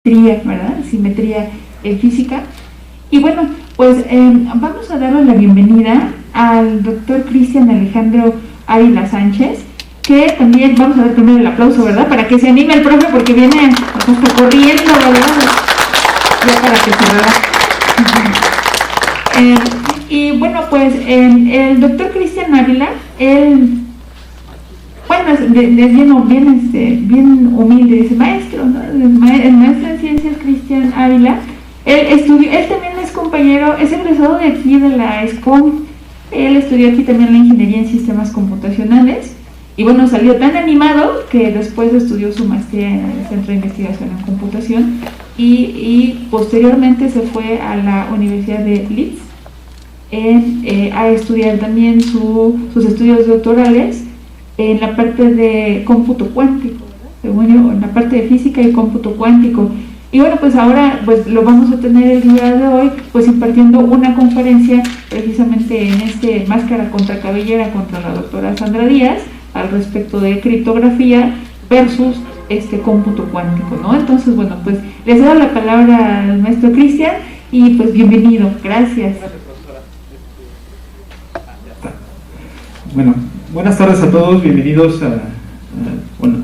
simetría, ¿verdad? Simetría física. Y bueno, pues vamos a darle la bienvenida al doctor Cristian Alejandro Ávila Sánchez, que también vamos a dar primero el aplauso, ¿verdad? Para que se anime el profe, porque viene hasta corriendo, ¿verdad? Ya para que se relaje. Y bueno, pues el doctor Cristian Ávila, él, bueno, es bien humilde, dice maestro, ¿no? El maestro en ciencias Cristian Ávila. Él también es compañero, es egresado de aquí de la ESCOM. Él estudió aquí también la ingeniería en sistemas computacionales y bueno, salió tan animado que después estudió su maestría en el Centro de Investigación en Computación y posteriormente se fue a la Universidad de Leeds a estudiar también sus estudios doctorales en la parte de cómputo cuántico, según yo, en la parte de física y cómputo cuántico. Y bueno, pues ahora pues lo vamos a tener el día de hoy pues impartiendo una conferencia precisamente en Máscara contra Cabellera contra la doctora Sandra Díaz al respecto de criptografía versus cómputo cuántico, ¿no? Entonces, bueno, pues les doy la palabra al maestro Cristian y pues bienvenido, gracias. Bueno, buenas tardes a todos, bienvenidos a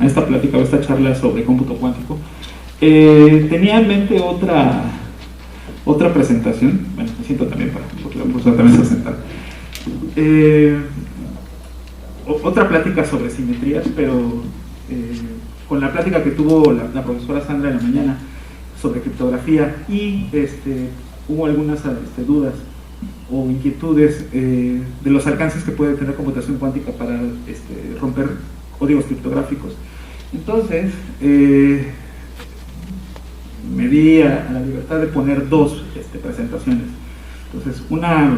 esta plática o a esta charla sobre cómputo cuántico. Tenía en mente otra presentación, bueno, me siento también porque la profesora también se sentar. Otra plática sobre simetrías, pero con la plática que tuvo la profesora Sandra en la mañana sobre criptografía y hubo algunas dudas o inquietudes de los alcances que puede tener computación cuántica para romper códigos criptográficos. Entonces, me di a la libertad de poner dos presentaciones. Entonces, una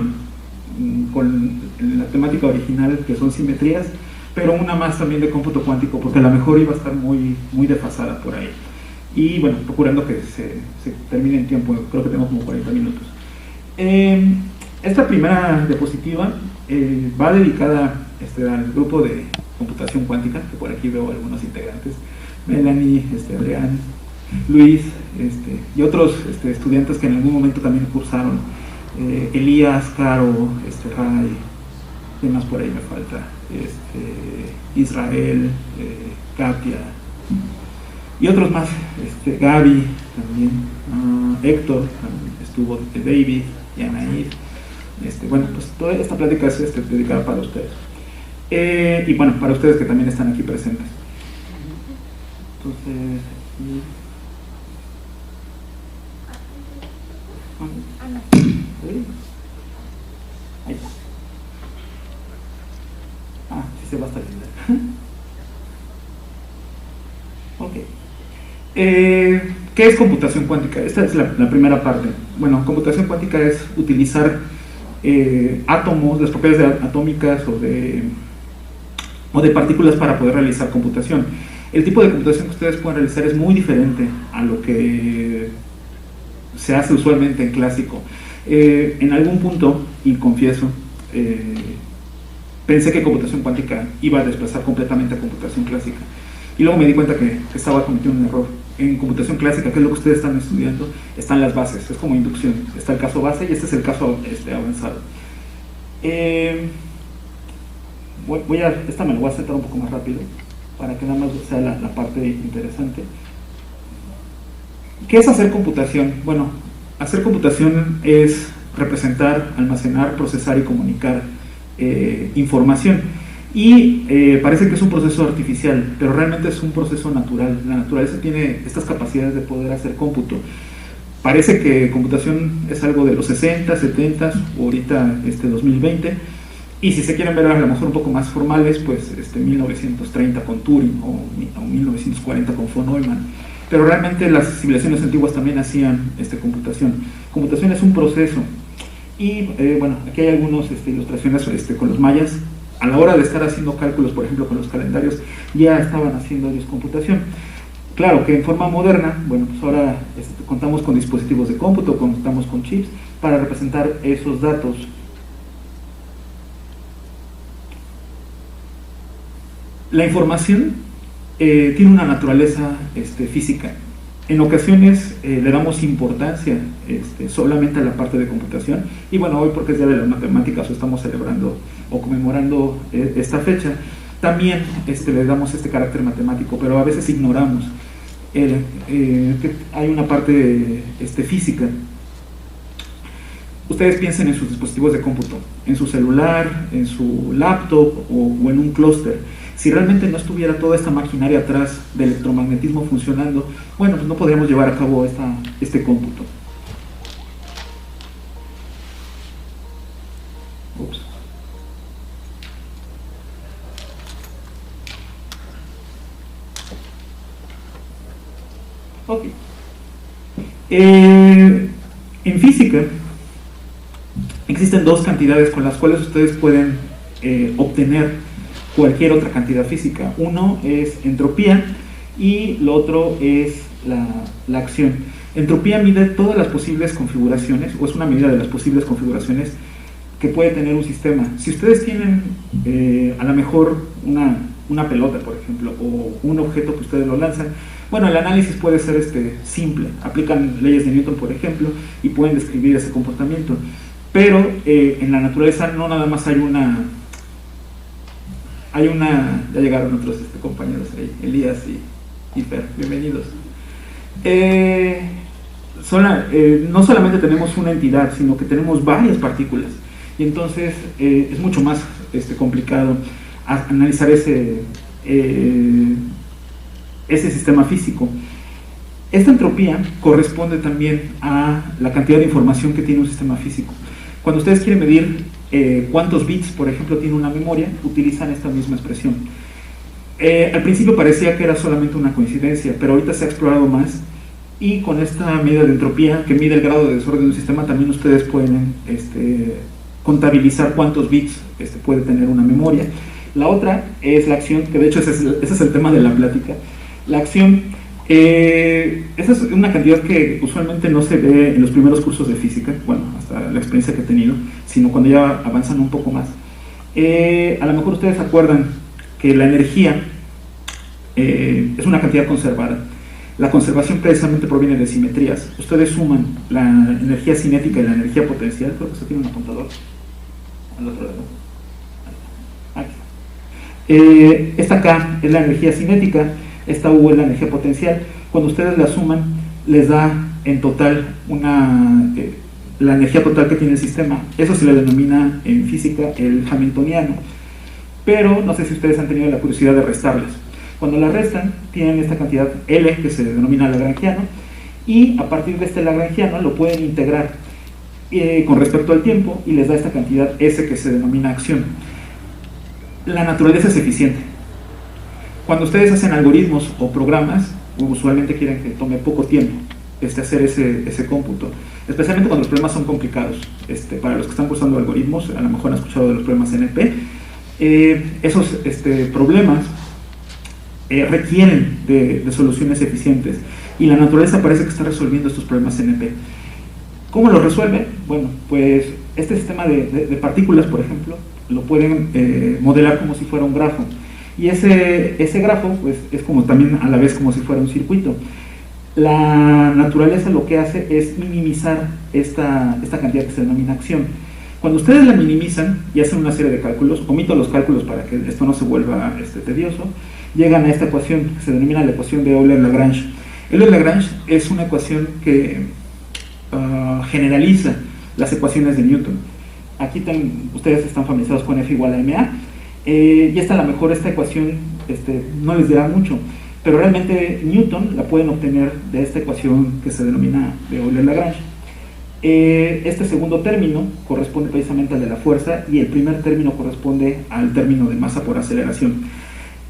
con la temática original, que son simetrías, pero una más también de cómputo cuántico, porque a lo mejor iba a estar muy desfasada por ahí. Y bueno, procurando que se termine en tiempo, creo que tengo como 40 minutos. Esta primera diapositiva va dedicada al grupo de computación cuántica, que por aquí veo algunos integrantes, Melanie, Adrián, Luis, y otros estudiantes que en algún momento también cursaron, Elías, Caro, Ray, ¿qué más por ahí me falta? Israel, Katia, y otros más, Gaby también, Héctor, estuvo David y Anaid. Bueno, pues toda esta plática es dedicada para ustedes. Y bueno, para ustedes que también están aquí presentes. Entonces, ahí está. Sí se va a estar viendo. Ok. ¿Qué es computación cuántica? Esta es la primera parte. Bueno, computación cuántica es utilizar átomos, las propiedades atómicas o de partículas para poder realizar computación. El tipo de computación que ustedes pueden realizar es muy diferente a lo que se hace usualmente en clásico. En algún punto, y confieso, pensé que computación cuántica iba a desplazar completamente a computación clásica. Y luego me di cuenta que estaba cometiendo un error. En computación clásica, que es lo que ustedes están estudiando, están las bases, es como inducción. Está el caso base y este es el caso avanzado. Esta me la voy a sentar un poco más rápido, para que nada más sea la parte interesante. ¿Qué es hacer computación? Bueno, hacer computación es representar, almacenar, procesar y comunicar información. Y parece que es un proceso artificial, pero realmente es un proceso natural. La naturaleza tiene estas capacidades de poder hacer cómputo. Parece que computación es algo de los 60, 70 o ahorita 2020. Y si se quieren ver a lo mejor un poco más formales, pues 1930 con Turing o 1940 con von Neumann. Pero realmente las civilizaciones antiguas también hacían computación. Computación es un proceso. Y bueno, aquí hay algunas ilustraciones con los mayas. A la hora de estar haciendo cálculos, por ejemplo, con los calendarios, ya estaban haciendo ellos computación. Claro que en forma moderna, bueno, pues ahora contamos con dispositivos de cómputo, contamos con chips para representar esos datos. La información tiene una naturaleza física. En ocasiones le damos importancia solamente a la parte de computación, y bueno, hoy porque es Día de las Matemáticas o estamos celebrando o conmemorando esta fecha, también le damos este carácter matemático, pero a veces ignoramos que hay una parte física. Ustedes piensen en sus dispositivos de cómputo, en su celular, en su laptop o en un clúster. Si realmente no estuviera toda esta maquinaria atrás de electromagnetismo funcionando, bueno, pues no podríamos llevar a cabo este cómputo. Ups. Ok. En física existen dos cantidades con las cuales ustedes pueden obtener cualquier otra cantidad física. Uno es entropía y lo otro es la acción. Entropía mide todas las posibles configuraciones, o es una medida de las posibles configuraciones que puede tener un sistema. Si ustedes tienen a lo mejor una pelota, por ejemplo, o un objeto que ustedes lo lanzan, bueno, el análisis puede ser simple. Aplican leyes de Newton, por ejemplo, y pueden describir ese comportamiento. Pero en la naturaleza no nada más hay una, ya llegaron otros compañeros ahí, Elías y Fer, bienvenidos. No solamente tenemos una entidad, sino que tenemos varias partículas, y entonces es mucho más complicado analizar ese sistema físico. Esta entropía corresponde también a la cantidad de información que tiene un sistema físico. Cuando ustedes quieren medir cuántos bits, por ejemplo, tiene una memoria, utilizan esta misma expresión. Al principio parecía que era solamente una coincidencia, pero ahorita se ha explorado más, y con esta medida de entropía, que mide el grado de desorden de un sistema, también ustedes pueden contabilizar cuántos bits puede tener una memoria. La otra es la acción, que de hecho ese es el tema de la plática. La acción, esa es una cantidad que usualmente no se ve en los primeros cursos de física, bueno, hasta la experiencia que he tenido, sino cuando ya avanzan un poco más. A lo mejor ustedes acuerdan que la energía es una cantidad conservada. La conservación precisamente proviene de simetrías. Ustedes suman la energía cinética y la energía potencial. Creo que usted tiene un apuntador al otro lado. Aquí. Esta K es la energía cinética, esta U es la energía potencial. Cuando ustedes la suman, les da en total la energía total que tiene el sistema. Eso se le denomina en física el hamiltoniano, pero no sé si ustedes han tenido la curiosidad de restarlas. Cuando la restan, tienen esta cantidad L, que se denomina lagrangiano, y a partir de este lagrangiano lo pueden integrar con respecto al tiempo, y les da esta cantidad S, que se denomina acción. La naturaleza es eficiente. Cuando ustedes hacen algoritmos o programas, usualmente quieren que tome poco tiempo hacer ese cómputo, especialmente cuando los problemas son complicados. Para los que están cursando algoritmos, a lo mejor han escuchado de los problemas NP. Esos problemas requieren de soluciones eficientes, y la naturaleza parece que está resolviendo estos problemas NP. ¿Cómo lo resuelve? Bueno, pues este sistema de partículas, por ejemplo, lo pueden modelar como si fuera un grafo, y ese grafo pues, es como también a la vez como si fuera un circuito. La naturaleza lo que hace es minimizar esta cantidad que se denomina acción. Cuando ustedes la minimizan y hacen una serie de cálculos, omito los cálculos para que esto no se vuelva tedioso, llegan a esta ecuación que se denomina la ecuación de Euler-Lagrange. Euler-Lagrange es una ecuación que generaliza las ecuaciones de Newton. Aquí ustedes están familiarizados con F igual a ma, y esta a lo mejor esta ecuación no les dirá mucho, pero realmente Newton la pueden obtener de esta ecuación que se denomina de Euler-Lagrange. Este segundo término corresponde precisamente al de la fuerza, y el primer término corresponde al término de masa por aceleración.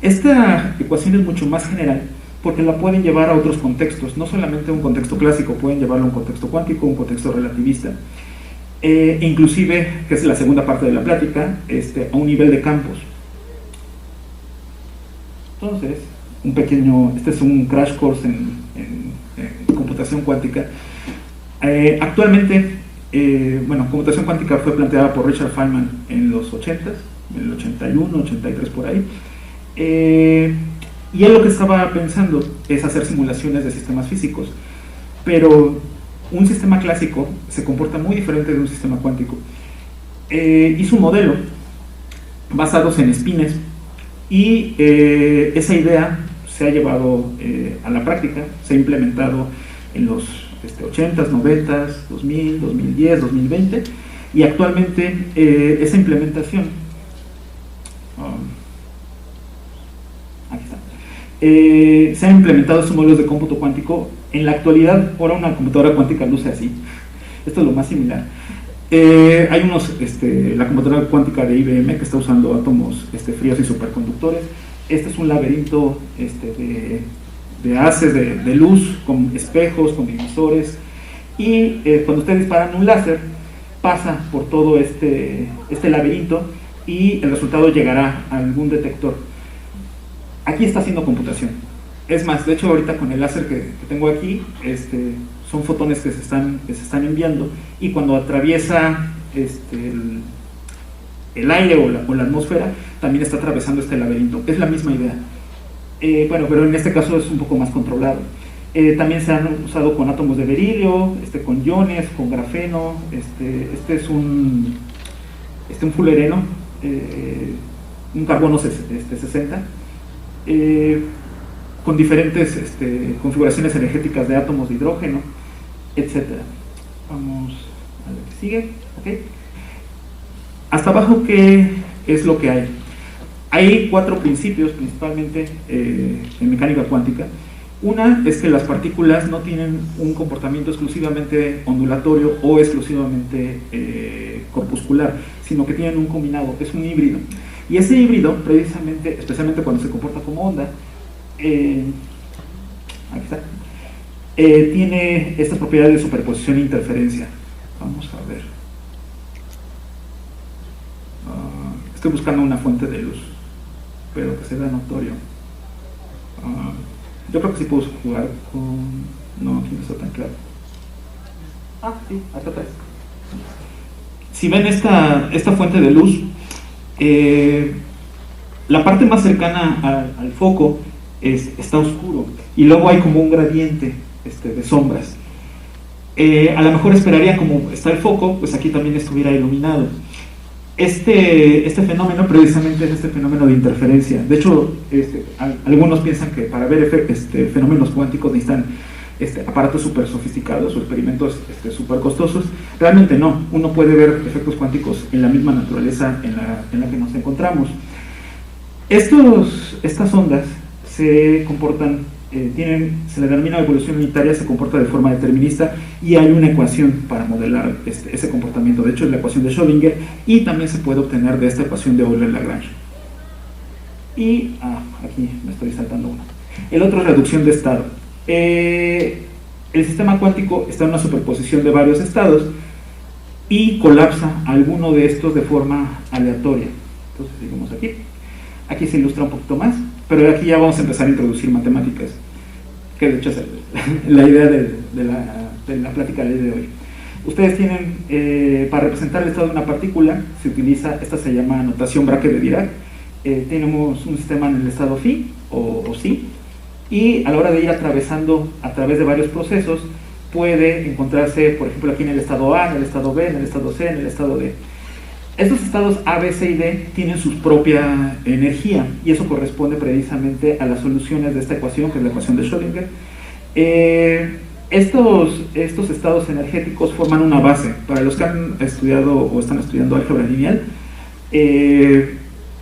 Esta ecuación es mucho más general porque la pueden llevar a otros contextos, no solamente a un contexto clásico, pueden llevarlo a un contexto cuántico, un contexto relativista, inclusive, que es la segunda parte de la plática, a un nivel de campos. Entonces, este es un crash course en computación cuántica. Actualmente, computación cuántica fue planteada por Richard Feynman en los 80s, en el 81, 83 por ahí, y él lo que estaba pensando es hacer simulaciones de sistemas físicos, pero un sistema clásico se comporta muy diferente de un sistema cuántico. Hizo un modelo basados en espines y esa idea se ha llevado a la práctica, se ha implementado en los 80s, 90s, 2000, 2010, 2020 y actualmente esa implementación aquí está, se han implementado estos modelos de cómputo cuántico. En la actualidad, ahora una computadora cuántica luce así. Esto es lo más similar. Hay la computadora cuántica de IBM que está usando átomos fríos y superconductores. Este es un laberinto de haces de luz con espejos, con divisores, y cuando ustedes disparan un láser pasa por todo este laberinto y el resultado llegará a algún detector. Aquí está haciendo computación. Es más, de hecho ahorita con el láser que tengo aquí, son fotones que se están enviando, y cuando atraviesa el aire o la atmósfera, también está atravesando este laberinto. Es la misma idea. Bueno, pero en este caso es un poco más controlado. También se han usado con átomos de berilio, con iones, con grafeno. Este es un fulereno, un carbono 60, con diferentes configuraciones energéticas de átomos de hidrógeno, etc. Vamos a lo que sigue. ¿Okay? Hasta abajo, ¿qué es lo que hay? Hay 4 principios principalmente en mecánica cuántica. Una es que las partículas no tienen un comportamiento exclusivamente ondulatorio o exclusivamente corpuscular, sino que tienen un combinado, es un híbrido. Y ese híbrido, precisamente, especialmente cuando se comporta como onda, aquí está, tiene estas propiedades de superposición e interferencia. Vamos a ver. Estoy buscando una fuente de luz, pero que sea notorio. Yo creo que sí puedo jugar con... No, aquí no está tan claro. Sí, hasta atrás. Si ven esta fuente de luz, la parte más cercana al foco está oscuro, y luego hay como un gradiente de sombras. A lo mejor esperaría, como está el foco, pues aquí también estuviera iluminado. Este fenómeno precisamente es este fenómeno de interferencia. De hecho, algunos piensan que para ver fenómenos cuánticos necesitan aparatos súper sofisticados o experimentos súper costosos. Realmente no, uno puede ver efectos cuánticos en la misma naturaleza en la que nos encontramos. Estas ondas se comportan, se le denomina evolución unitaria, se comporta de forma determinista, y hay una ecuación para modelar ese comportamiento. De hecho es la ecuación de Schrödinger, y también se puede obtener de esta ecuación de Euler-Lagrange. Y aquí me estoy saltando uno. El otro es reducción de estado. El sistema cuántico está en una superposición de varios estados y colapsa alguno de estos de forma aleatoria. Entonces seguimos aquí. Aquí se ilustra un poquito más, pero aquí ya vamos a empezar a introducir matemáticas, que de hecho es la idea de la plática de hoy. Ustedes tienen, para representar el estado de una partícula, se utiliza, esta se llama notación Braque de Dirac. Tenemos un sistema en el estado phi o psi, y a la hora de ir atravesando a través de varios procesos, puede encontrarse, por ejemplo, aquí en el estado A, en el estado B, en el estado C, en el estado D. Estos estados A, B, C y D tienen su propia energía, y eso corresponde precisamente a las soluciones de esta ecuación, que es la ecuación de Schrödinger. Estos estados energéticos forman una base. Para los que han estudiado o están estudiando álgebra lineal,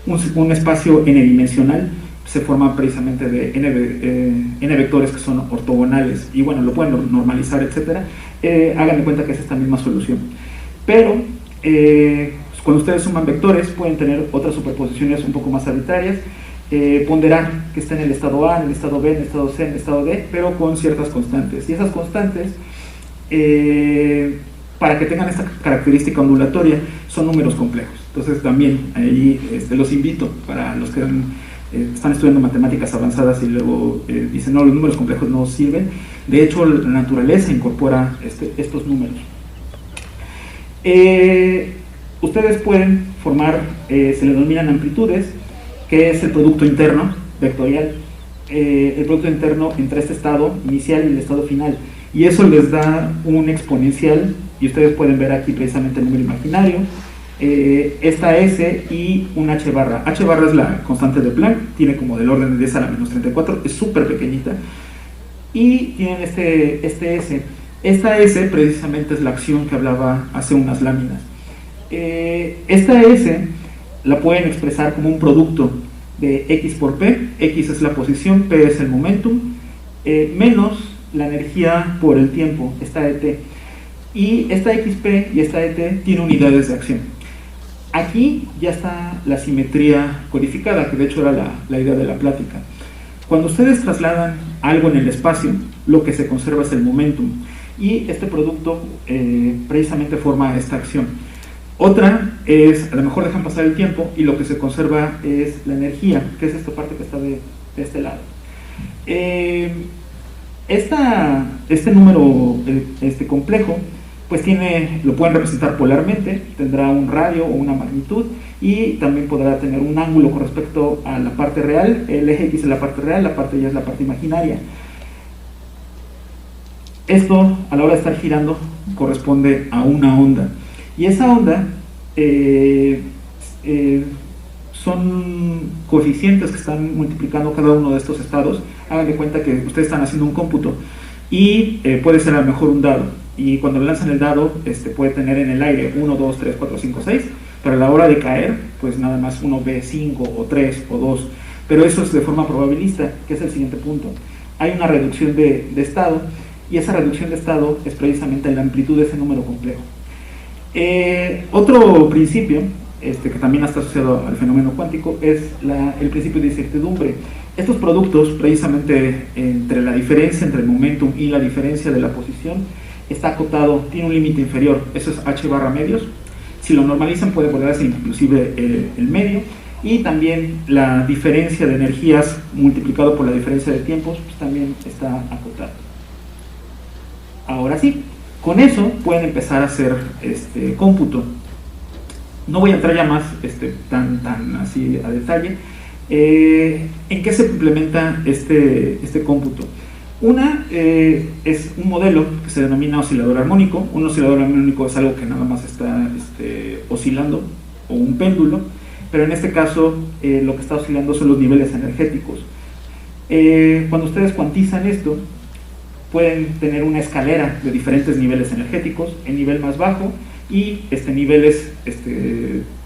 un espacio n-dimensional se forma precisamente de n vectores que son ortogonales, y bueno, lo pueden normalizar, etcétera. Hagan de cuenta que es esta misma solución, pero cuando ustedes suman vectores pueden tener otras superposiciones un poco más arbitrarias, ponderar que está en el estado A, en el estado B, en el estado C, en el estado D, pero con ciertas constantes, y esas constantes, para que tengan esta característica ondulatoria, son números complejos. Entonces también ahí los invito, para los que están estudiando matemáticas avanzadas y luego dicen, no, los números complejos no sirven. De hecho, la naturaleza incorpora estos números. Ustedes pueden formar, se le denominan amplitudes, que es el producto interno vectorial el producto interno entre este estado inicial y el estado final, y eso les da un exponencial, y ustedes pueden ver aquí precisamente el número imaginario, esta S y un H barra. H barra es la constante de Planck, tiene como del orden de 10 a la menos 34, es súper pequeñita, y tienen este S. Esta S precisamente es la acción que hablaba hace unas láminas. Esta S la pueden expresar como un producto de X por P. X es la posición, P es el momentum, menos la energía por el tiempo, esta de T. Y esta XP y esta de T tiene unidades de acción. Aquí ya está la simetría codificada, que de hecho era la idea de la plática. Cuando ustedes trasladan algo en el espacio, lo que se conserva es el momentum, y este producto precisamente forma esta acción. Otra es, a lo mejor dejan pasar el tiempo y lo que se conserva es la energía, que es esta parte que está de este lado. Este número complejo, pues lo pueden representar polarmente, tendrá un radio o una magnitud, y también podrá tener un ángulo con respecto a la parte real. El eje X es la parte real, la parte Y es la parte imaginaria. Esto, a la hora de estar girando, corresponde a una onda, y esa onda son coeficientes que están multiplicando cada uno de estos estados. Hagan de cuenta que ustedes están haciendo un cómputo, y puede ser a lo mejor un dado, y cuando lanzan el dado puede tener en el aire 1, 2, 3, 4, 5, 6, pero a la hora de caer, pues nada más uno ve 5 o 3 o 2, pero eso es de forma probabilista, que es el siguiente punto. Hay una reducción de estado, y esa reducción de estado es precisamente la amplitud de ese número complejo. Otro principio que también está asociado al fenómeno cuántico es el principio de incertidumbre. Estos productos, precisamente entre la diferencia entre el momentum y la diferencia de la posición, está acotado, tiene un límite inferior, eso es H barra medios. Si lo normalizan puede volverse inclusive el medio, y también la diferencia de energías multiplicado por la diferencia de tiempos, pues también está acotado. Ahora sí, con eso pueden empezar a hacer cómputo. No voy a entrar ya más tan así a detalle. ¿En qué se implementa este cómputo? Una es un modelo que se denomina oscilador armónico. Un oscilador armónico es algo que nada más está oscilando, o un péndulo, pero en este caso lo que está oscilando son los niveles energéticos. Cuando ustedes cuantizan esto, pueden tener una escalera de diferentes niveles energéticos, el nivel más bajo y niveles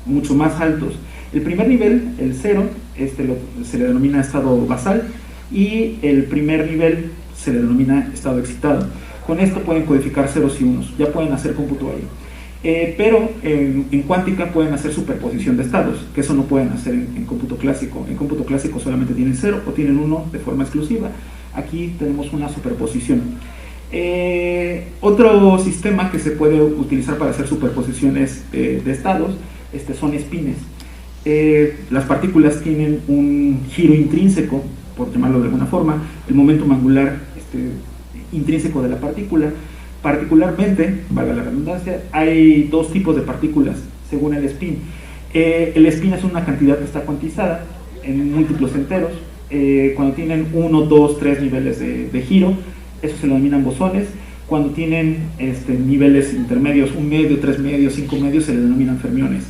mucho más altos. El primer nivel, el 0, se le denomina estado basal, y el primer nivel se le denomina estado excitado. Con esto pueden codificar ceros y unos, ya pueden hacer cómputo ahí. Pero en cuántica pueden hacer superposición de estados, que eso no pueden hacer en cómputo clásico. En cómputo clásico solamente tienen 0 o tienen 1 de forma exclusiva. Aquí tenemos una superposición. Otro sistema que se puede utilizar para hacer superposiciones de estados son espines. Las partículas tienen un giro intrínseco, por llamarlo de alguna forma, el momentum angular intrínseco de la partícula. Particularmente, valga la redundancia, hay dos tipos de partículas según el spin. El spin es una cantidad que está cuantizada en múltiplos enteros. Cuando tienen 1, 2, 3 niveles de giro, eso se denominan bosones. Cuando tienen niveles intermedios, 1 medio, 3 medios, 5 medios, se les denominan fermiones.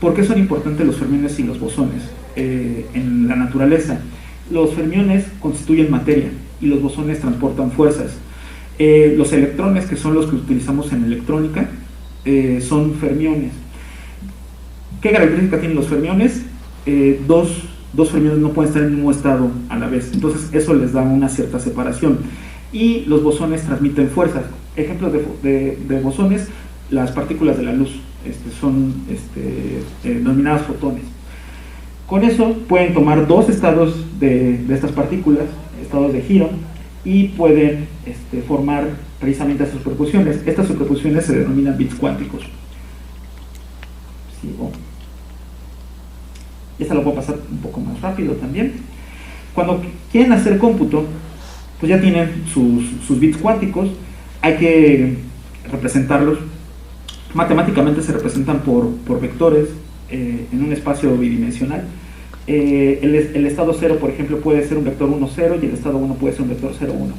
¿Por qué son importantes los fermiones y los bosones en la naturaleza? Los fermiones constituyen materia y los bosones transportan fuerzas. Los electrones, que son los que utilizamos en electrónica, son fermiones. ¿Qué característica tienen los fermiones? Dos fermiones no pueden estar en el mismo estado a la vez, entonces eso les da una cierta separación. Y los bosones transmiten fuerzas. Ejemplos de bosones: las partículas de la luz, son denominadas fotones. Con eso pueden tomar dos estados de estas partículas, estados de giro, y pueden formar precisamente estas superposiciones. Estas superposiciones se denominan bits cuánticos. Sigo. Esta lo puedo pasar un poco más rápido también. Cuando quieren hacer cómputo, pues ya tienen sus bits cuánticos. Hay que representarlos. Matemáticamente se representan por vectores en un espacio bidimensional. El estado 0, por ejemplo, puede ser un vector 1, 0 y el estado 1 puede ser un vector 0, 1.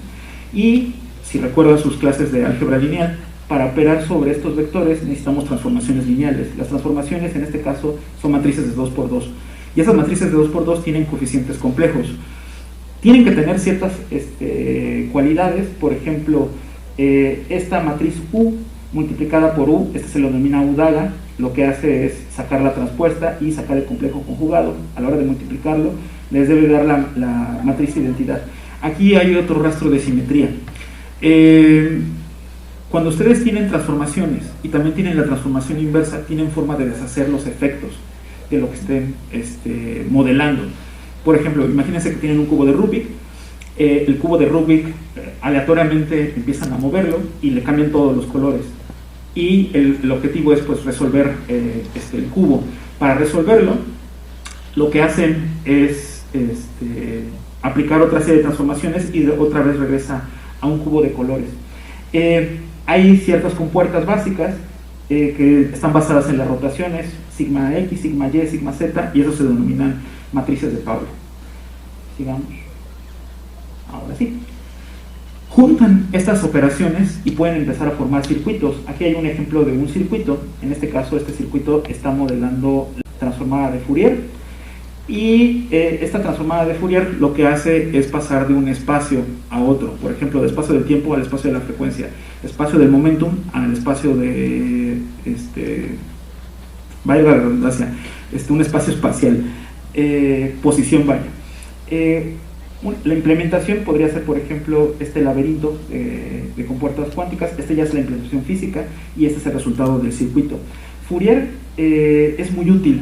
Y si recuerdan sus clases de álgebra lineal, para operar sobre estos vectores necesitamos transformaciones lineales. Las transformaciones en este caso son matrices de 2 por 2. Y esas matrices de 2 por 2 tienen coeficientes complejos. Tienen que tener ciertas cualidades, por ejemplo, esta matriz U multiplicada por U, este se lo denomina U daga, lo que hace es sacar la transpuesta y sacar el complejo conjugado. A la hora de multiplicarlo, les debe dar la matriz de identidad. Aquí hay otro rastro de simetría. Cuando ustedes tienen transformaciones y también tienen la transformación inversa, tienen forma de deshacer los efectos de lo que estén modelando. Por ejemplo, imagínense que tienen un cubo de Rubik. El cubo de Rubik aleatoriamente empiezan a moverlo y le cambian todos los colores. Y el objetivo es pues resolver el cubo. Para resolverlo, lo que hacen es aplicar otra serie de transformaciones y otra vez regresa a un cubo de colores. Hay ciertas compuertas básicas que están basadas en las rotaciones, sigma X, sigma Y, sigma Z, y eso se denominan matrices de Pablo. Sigamos. Ahora sí. Juntan estas operaciones y pueden empezar a formar circuitos. Aquí hay un ejemplo de un circuito. En este caso, este circuito está modelando la transformada de Fourier. Y esta transformada de Fourier lo que hace es pasar de un espacio a otro. Por ejemplo, del espacio del tiempo al espacio de la frecuencia. Espacio del momentum al espacio de... vaya la redundancia. Un espacio espacial. Posición vaya. La implementación podría ser, por ejemplo, este laberinto de compuertas cuánticas. Ya es la implementación física y este es el resultado del circuito. Fourier es muy útil.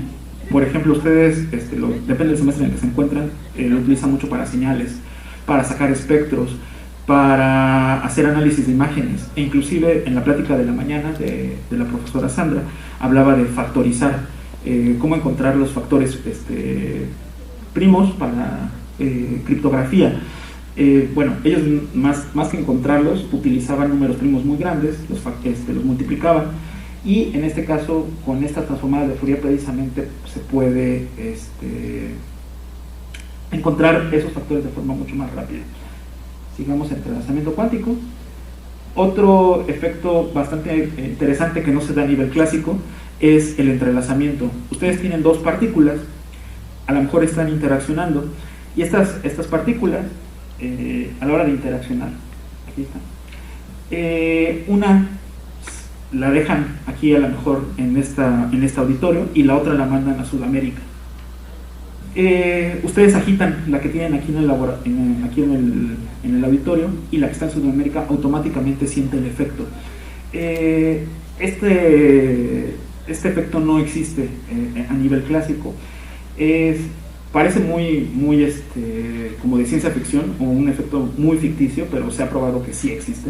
Por ejemplo, ustedes, depende del semestre en el que se encuentran, lo utilizan mucho para señales, para sacar espectros, para hacer análisis de imágenes. E inclusive en la plática de la mañana de la profesora Sandra, hablaba de factorizar, cómo encontrar los factores primos para criptografía. Bueno, ellos más que encontrarlos, utilizaban números primos muy grandes, los multiplicaban, y en este caso, con esta transformada de Fourier precisamente se puede encontrar esos factores de forma mucho más rápida. Sigamos el entrelazamiento cuántico. Otro efecto bastante interesante que no se da a nivel clásico es el entrelazamiento. Ustedes tienen dos partículas, a lo mejor están interaccionando, y estas partículas, a la hora de interaccionar, aquí está, una la dejan aquí a lo mejor en este auditorio y la otra la mandan a Sudamérica. Ustedes agitan la que tienen aquí en el auditorio, y la que está en Sudamérica automáticamente siente el efecto. Este efecto no existe a nivel clásico. Parece muy como de ciencia ficción, o un efecto muy ficticio, pero se ha probado que sí existe.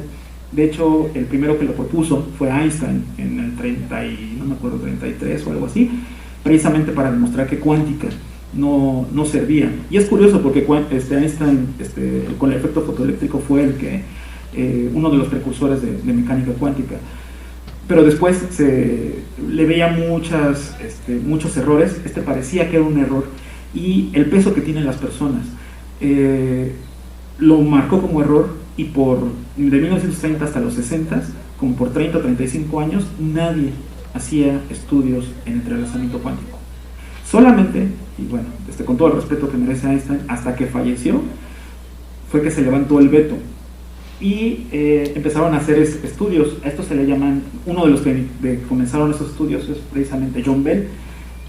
De hecho, el primero que lo propuso fue Einstein en el 33 o algo así, precisamente para demostrar que cuántica no servía. Y es curioso porque Einstein, con el efecto fotoeléctrico, fue uno de los precursores de mecánica cuántica. Pero después le veía muchos errores. Parecía que era un error, y el peso que tienen las personas lo marcó como error. Y de 1930 hasta los 60, como por 30 o 35 años, nadie hacía estudios en entrelazamiento cuántico. Solamente, y bueno, con todo el respeto que merece Einstein, hasta que falleció, fue que se levantó el veto. Y empezaron a hacer estudios. A esto se le llaman, uno de los que comenzaron esos estudios es precisamente John Bell.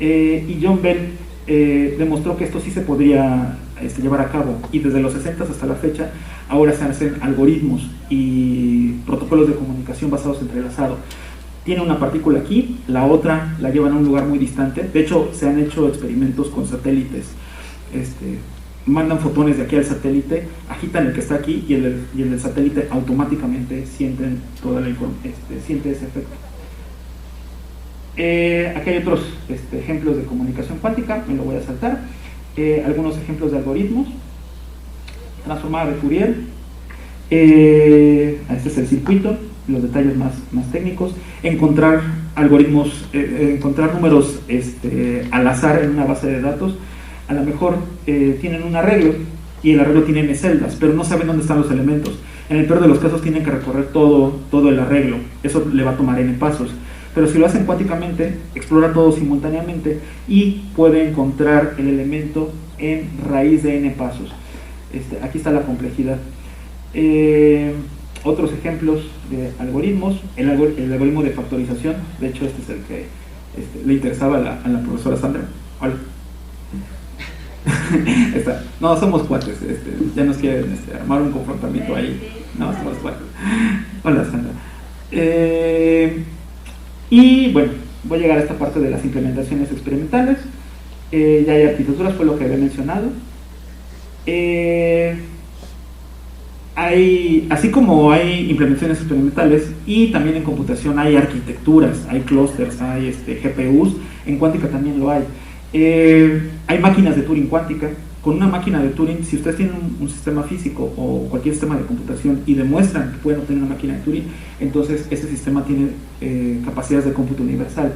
Y John Bell demostró que esto sí se podría llevar a cabo, y desde los 60 hasta la fecha ahora se hacen algoritmos y protocolos de comunicación basados en entrelazado. Tiene una partícula aquí, la otra la llevan a un lugar muy distante. De hecho, se han hecho experimentos con satélites. Mandan fotones de aquí al satélite, agitan el que está aquí, y el del satélite automáticamente sienten toda la siente ese efecto. Aquí hay otros ejemplos de comunicación cuántica, me lo voy a saltar. Algunos ejemplos de algoritmos. Transformada de Fourier. Este es el circuito, los detalles más técnicos. Encontrar algoritmos, encontrar números al azar en una base de datos. A lo mejor tienen un arreglo y el arreglo tiene n celdas, pero no saben dónde están los elementos. En el peor de los casos tienen que recorrer todo el arreglo, eso le va a tomar n pasos. Pero si lo hacen cuánticamente, explora todo simultáneamente y puede encontrar el elemento en raíz de n pasos. Aquí está la complejidad. Otros ejemplos de algoritmos, el algoritmo de factorización, de hecho este es el que le interesaba a la profesora Sandra. Hola. No, somos cuates, ya nos quieren armar un confrontamiento ahí. No, somos cuates. Hola Sandra. Y bueno, voy a llegar a esta parte de las implementaciones experimentales. Ya hay arquitecturas, fue lo que había mencionado. Así como hay implementaciones experimentales y también en computación hay arquitecturas, hay clústeres, hay GPUs, en cuántica también lo hay. Hay máquinas de Turing cuántica. Con una máquina de Turing, si ustedes tienen un sistema físico o cualquier sistema de computación y demuestran que pueden obtener una máquina de Turing, entonces ese sistema tiene capacidades de cómputo universal.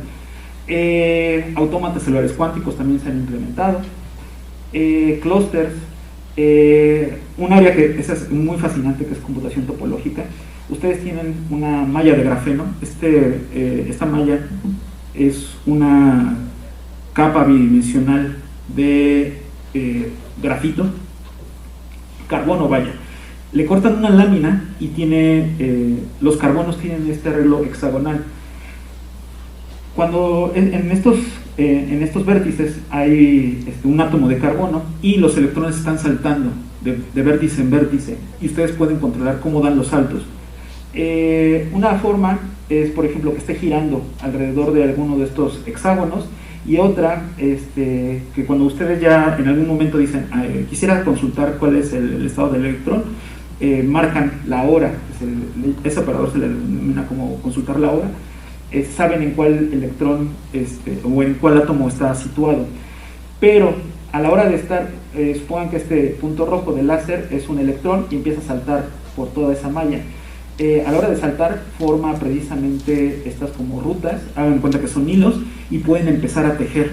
Autómatas celulares cuánticos también se han implementado. Clústeres. Un área que es muy fascinante, que es computación topológica. Ustedes tienen una malla de grafeno. Esta malla es una capa bidimensional de grafito, carbono, vaya. Le cortan una lámina y los carbonos tienen este arreglo hexagonal. Cuando en estos vértices hay un átomo de carbono y los electrones están saltando de vértice en vértice y ustedes pueden controlar cómo dan los saltos. Una forma es, por ejemplo, que esté girando alrededor de alguno de estos hexágonos, y otra, que cuando ustedes ya en algún momento dicen quisiera consultar cuál es el estado del electrón, marcan la hora, ese operador se le denomina como consultar la hora. Saben en cuál electrón o en cuál átomo está situado, pero a la hora de estar, supongan que este punto rojo del láser es un electrón y empieza a saltar por toda esa malla. A la hora de saltar forma precisamente estas como rutas, hagan cuenta que son hilos y pueden empezar a tejer.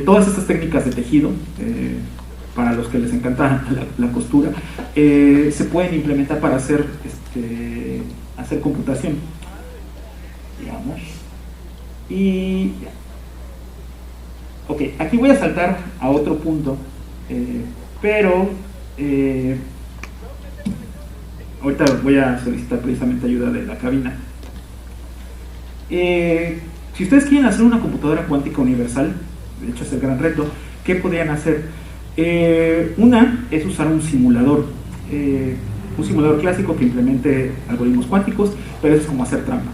Todas estas técnicas de tejido, para los que les encanta la costura, se pueden implementar para hacer computación, digamos. Y ok, aquí voy a saltar a otro punto, pero ahorita voy a solicitar precisamente ayuda de la cabina. Si ustedes quieren hacer una computadora cuántica universal, de hecho es el gran reto, ¿qué podrían hacer? Una es usar un simulador clásico que implemente algoritmos cuánticos, pero eso es como hacer trampa.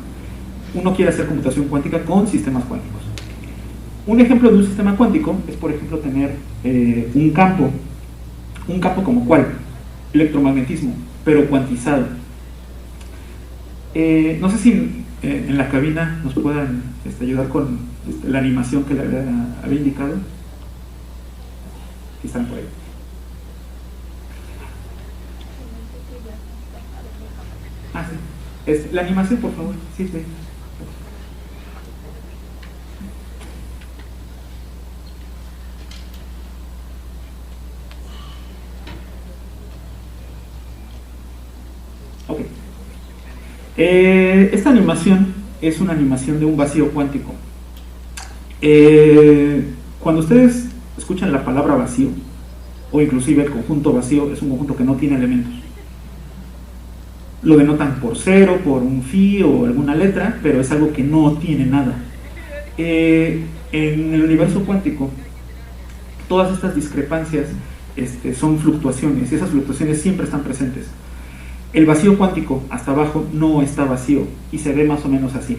Uno quiere hacer computación cuántica con sistemas cuánticos. Un ejemplo de un sistema cuántico es, por ejemplo, tener un campo como cuál, electromagnetismo, pero cuantizado. No sé si en la cabina nos puedan ayudar con la animación que le había indicado. Aquí están por ahí. Sí. La animación, por favor. Sí, sí. Ok. Esta animación es una animación de un vacío cuántico. Cuando ustedes escuchan la palabra vacío, o inclusive el conjunto vacío, es un conjunto que no tiene elementos. Lo denotan por cero, por un phi o alguna letra, pero es algo que no tiene nada. En el universo cuántico, todas estas discrepancias son fluctuaciones, y esas fluctuaciones siempre están presentes. El vacío cuántico hasta abajo no está vacío y se ve más o menos así.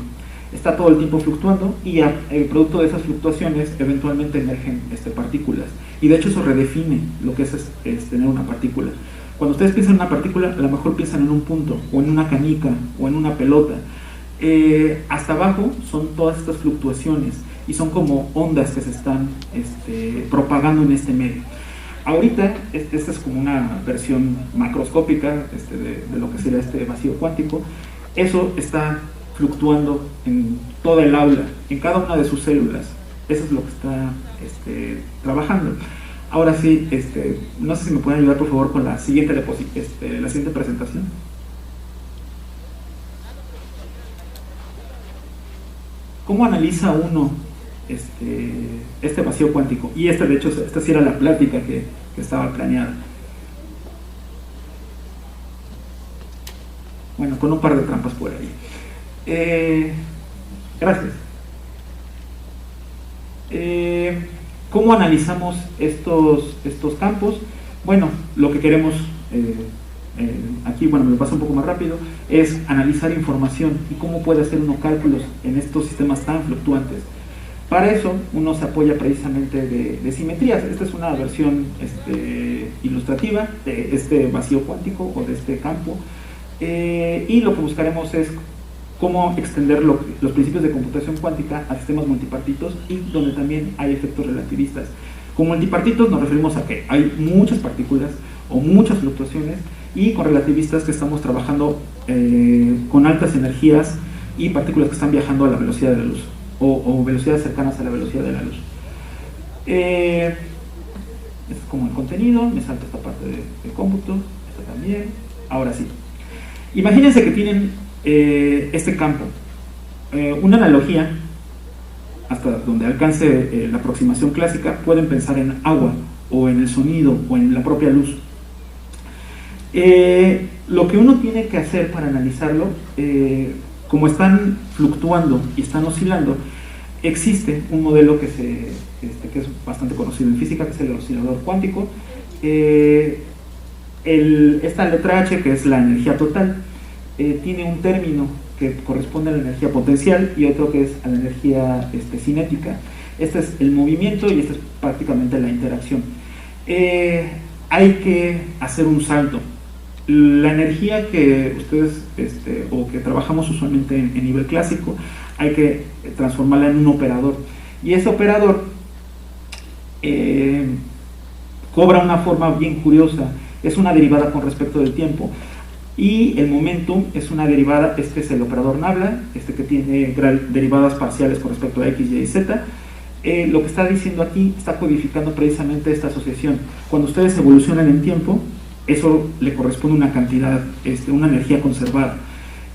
Está todo el tiempo fluctuando y el producto de esas fluctuaciones eventualmente emergen partículas. Y de hecho eso redefine lo que es tener una partícula. Cuando ustedes piensan en una partícula, a lo mejor piensan en un punto, o en una canica, o en una pelota. Hasta abajo son todas estas fluctuaciones y son como ondas que se están propagando en este medio. Ahorita, esta es como una versión macroscópica de lo que sería este vacío cuántico. Eso está fluctuando en toda el aula, en cada una de sus células. Eso es lo que está trabajando. Ahora sí, no sé si me pueden ayudar por favor con la siguiente, la siguiente presentación. ¿Cómo analiza uno este vacío cuántico? Y de hecho, esta sí era la plática que estaba planeada. Bueno, con un par de trampas por ahí. Gracias. ¿Cómo analizamos estos campos? Bueno, lo que queremos aquí, bueno, me lo paso un poco más rápido, es analizar información y cómo puede hacer uno cálculos en estos sistemas tan fluctuantes. Para eso uno se apoya precisamente de simetrías. Esta es una versión ilustrativa de este vacío cuántico o de este campo, y lo que buscaremos es cómo extender los principios de computación cuántica a sistemas multipartitos y donde también hay efectos relativistas. Con multipartitos nos referimos a que hay muchas partículas o muchas fluctuaciones, y con relativistas que estamos trabajando con altas energías y partículas que están viajando a la velocidad de la luz o velocidades cercanas a la velocidad de la luz. Este es como el contenido. Me salto esta parte de cómputo, esta también. Ahora sí, imagínense que tienen este campo, una analogía hasta donde alcance la aproximación clásica. Pueden pensar en agua o en el sonido o en la propia luz. Lo que uno tiene que hacer para analizarlo, como están fluctuando y están oscilando, existe un modelo que es bastante conocido en física, que es el oscilador cuántico. Esta letra H, que es la energía total, tiene un término que corresponde a la energía potencial y otro que es a la energía cinética. Este es el movimiento y esta es prácticamente la interacción. Hay que hacer un salto. La energía que ustedes o que trabajamos usualmente en nivel clásico, hay que transformarla en un operador, y ese operador cobra una forma bien curiosa. Es una derivada con respecto del tiempo, y el momentum es una derivada. Este es el operador Nabla, que tiene derivadas parciales con respecto a x, y z. Lo que está diciendo aquí está codificando precisamente esta asociación. Cuando ustedes evolucionan en tiempo, eso le corresponde una cantidad, una energía conservada.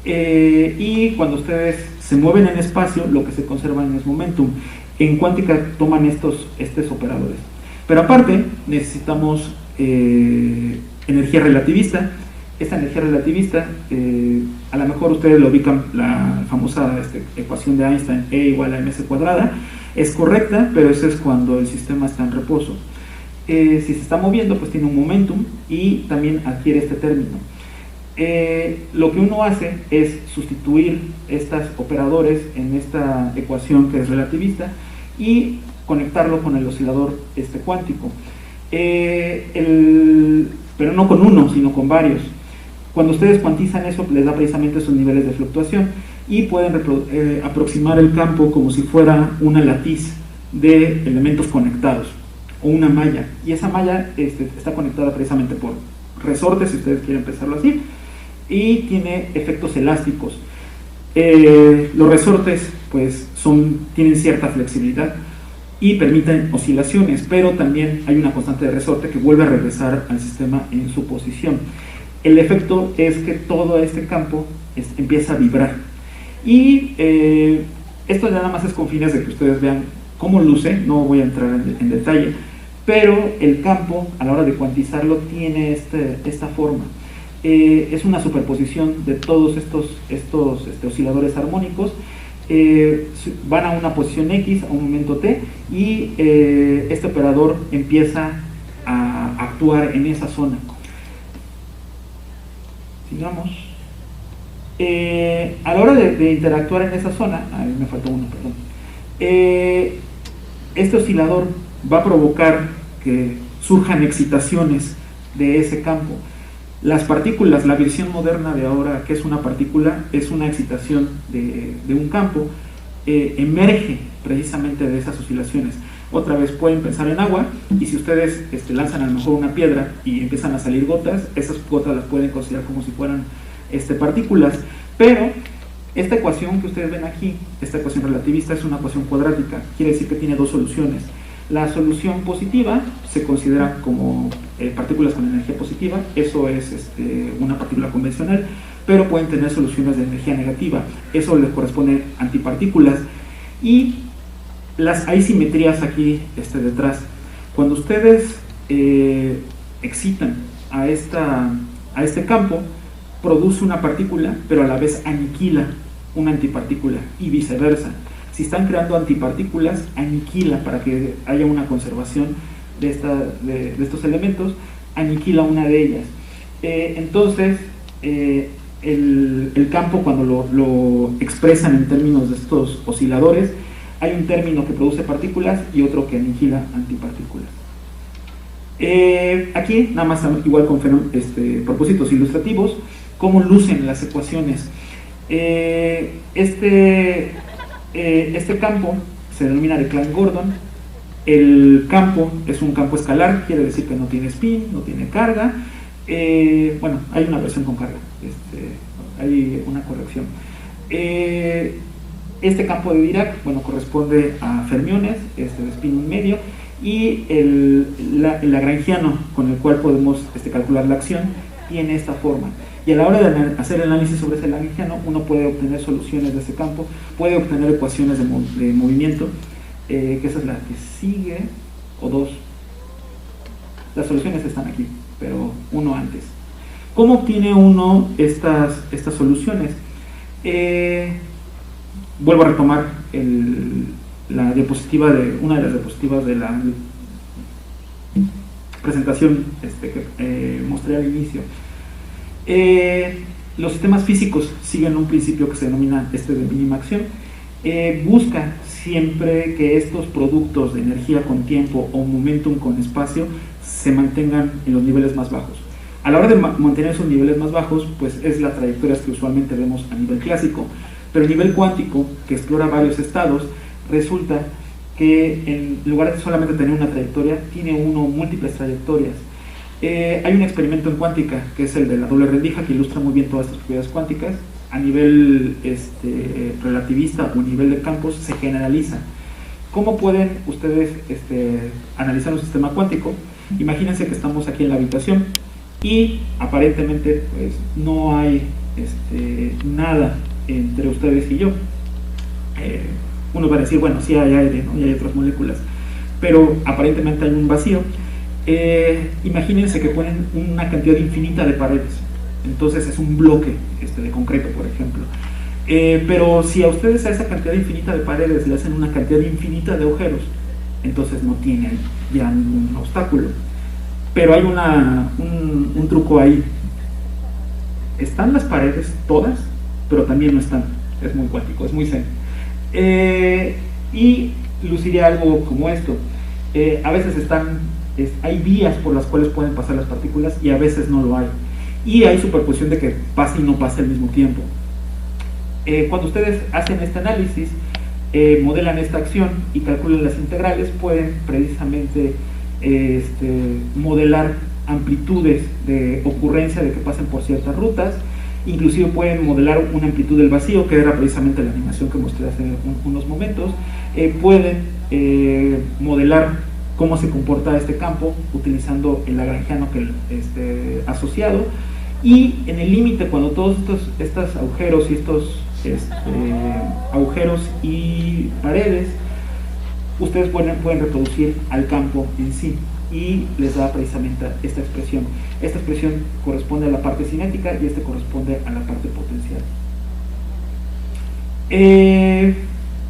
Y cuando ustedes se mueven en espacio, lo que se conserva es momentum. En cuántica toman estos operadores. Pero aparte, necesitamos energía relativista. Esta energía relativista, a lo mejor ustedes lo ubican, la famosa ecuación de Einstein, E igual a mc cuadrada, es correcta, pero eso es cuando el sistema está en reposo. Si se está moviendo, pues tiene un momentum y también adquiere este término. Lo que uno hace es sustituir estos operadores en esta ecuación que es relativista y conectarlo con el oscilador cuántico, pero no con uno, sino con varios. Cuando ustedes cuantizan eso, les da precisamente esos niveles de fluctuación, y pueden aproximar el campo como si fuera una latiz de elementos conectados o una malla, y esa malla está conectada precisamente por resortes, si ustedes quieren pensarlo así, y tiene efectos elásticos. Los resortes pues tienen cierta flexibilidad y permiten oscilaciones, pero también hay una constante de resorte que vuelve a regresar al sistema en su posición. El efecto es que todo este campo empieza a vibrar, y esto nada más es con fines de que ustedes vean cómo luce. No voy a entrar en detalle, pero el campo, a la hora de cuantizarlo, tiene esta forma. Es una superposición de todos estos osciladores armónicos. Van a una posición X, a un momento T, y este operador empieza a actuar en esa zona. Sigamos. A la hora de interactuar en esa zona, me faltó uno, perdón. Este oscilador va a provocar que surjan excitaciones de ese campo. Las partículas, la versión moderna de ahora, que es una partícula, es una excitación de un campo, emerge precisamente de esas oscilaciones. Otra vez pueden pensar en agua, y si ustedes lanzan a lo mejor una piedra y empiezan a salir gotas, esas gotas las pueden considerar como si fueran partículas, pero Esta ecuación que ustedes ven aquí, esta ecuación relativista, es una ecuación cuadrática, quiere decir que tiene dos soluciones. La solución positiva se considera como partículas con energía positiva, eso es una partícula convencional, pero pueden tener soluciones de energía negativa, eso les corresponde a antipartículas, y hay simetrías aquí detrás. Cuando ustedes excitan a este campo, produce una partícula, pero a la vez aniquila una antipartícula, y viceversa. Si están creando antipartículas, aniquila, para que haya una conservación de estos elementos, aniquila una de ellas. Entonces, el campo, cuando lo expresan en términos de estos osciladores, hay un término que produce partículas y otro que aniquila antipartículas. Aquí, nada más igual con propósitos ilustrativos, cómo lucen las ecuaciones. Este campo se denomina de Klein-Gordon. El campo es un campo escalar, quiere decir que no tiene spin, no tiene carga. Bueno, hay una versión con carga, hay una corrección. Este campo de Dirac, bueno, corresponde a fermiones, de spin medio, y el lagrangiano con el cual podemos calcular la acción tiene esta forma. Y a la hora de hacer el análisis sobre ese lagrangiano, uno puede obtener soluciones de ese campo, puede obtener ecuaciones de movimiento, que esa es la que sigue, o dos. Las soluciones están aquí, pero uno antes. ¿Cómo obtiene uno estas soluciones? Vuelvo a retomar una de las diapositivas de la presentación que mostré al inicio. Los sistemas físicos siguen un principio que se denomina de mínima acción. Busca siempre que estos productos de energía con tiempo o momentum con espacio se mantengan en los niveles más bajos. A la hora de mantener esos niveles más bajos, pues es la trayectoria que usualmente vemos a nivel clásico, pero a nivel cuántico, que explora varios estados, resulta que en lugar de solamente tener una trayectoria, tiene uno múltiples trayectorias. Hay un experimento en cuántica, que es el de la doble rendija, que ilustra muy bien todas estas propiedades cuánticas. A nivel relativista o a nivel de campos se generaliza. ¿Cómo pueden ustedes analizar un sistema cuántico? Imagínense que estamos aquí en la habitación y aparentemente pues, no hay nada entre ustedes y yo. Uno va a decir, bueno, sí hay aire, ¿no? Y hay otras moléculas, pero aparentemente hay un vacío. Imagínense que ponen una cantidad infinita de paredes, entonces es un bloque de concreto, por ejemplo. Pero si a ustedes a esa cantidad infinita de paredes le hacen una cantidad infinita de agujeros, entonces no tienen ya ningún obstáculo. Pero hay un truco ahí. Están las paredes todas, pero también no están. Es muy cuántico, es muy zen. Y luciría algo como esto. A veces hay vías por las cuales pueden pasar las partículas y a veces no lo hay. Y hay superposición de que pase y no pase al mismo tiempo. Cuando ustedes hacen este análisis, modelan esta acción y calculan las integrales, pueden precisamente modelar amplitudes de ocurrencia de que pasen por ciertas rutas. Inclusive pueden modelar una amplitud del vacío, que era precisamente la animación que mostré hace unos momentos. Pueden modelar cómo se comporta este campo utilizando el lagrangiano asociado, y en el límite, cuando todos estos agujeros y agujeros y paredes, ustedes pueden reproducir al campo en sí y les da precisamente esta expresión. Esta expresión corresponde a la parte cinética y corresponde a la parte potencial.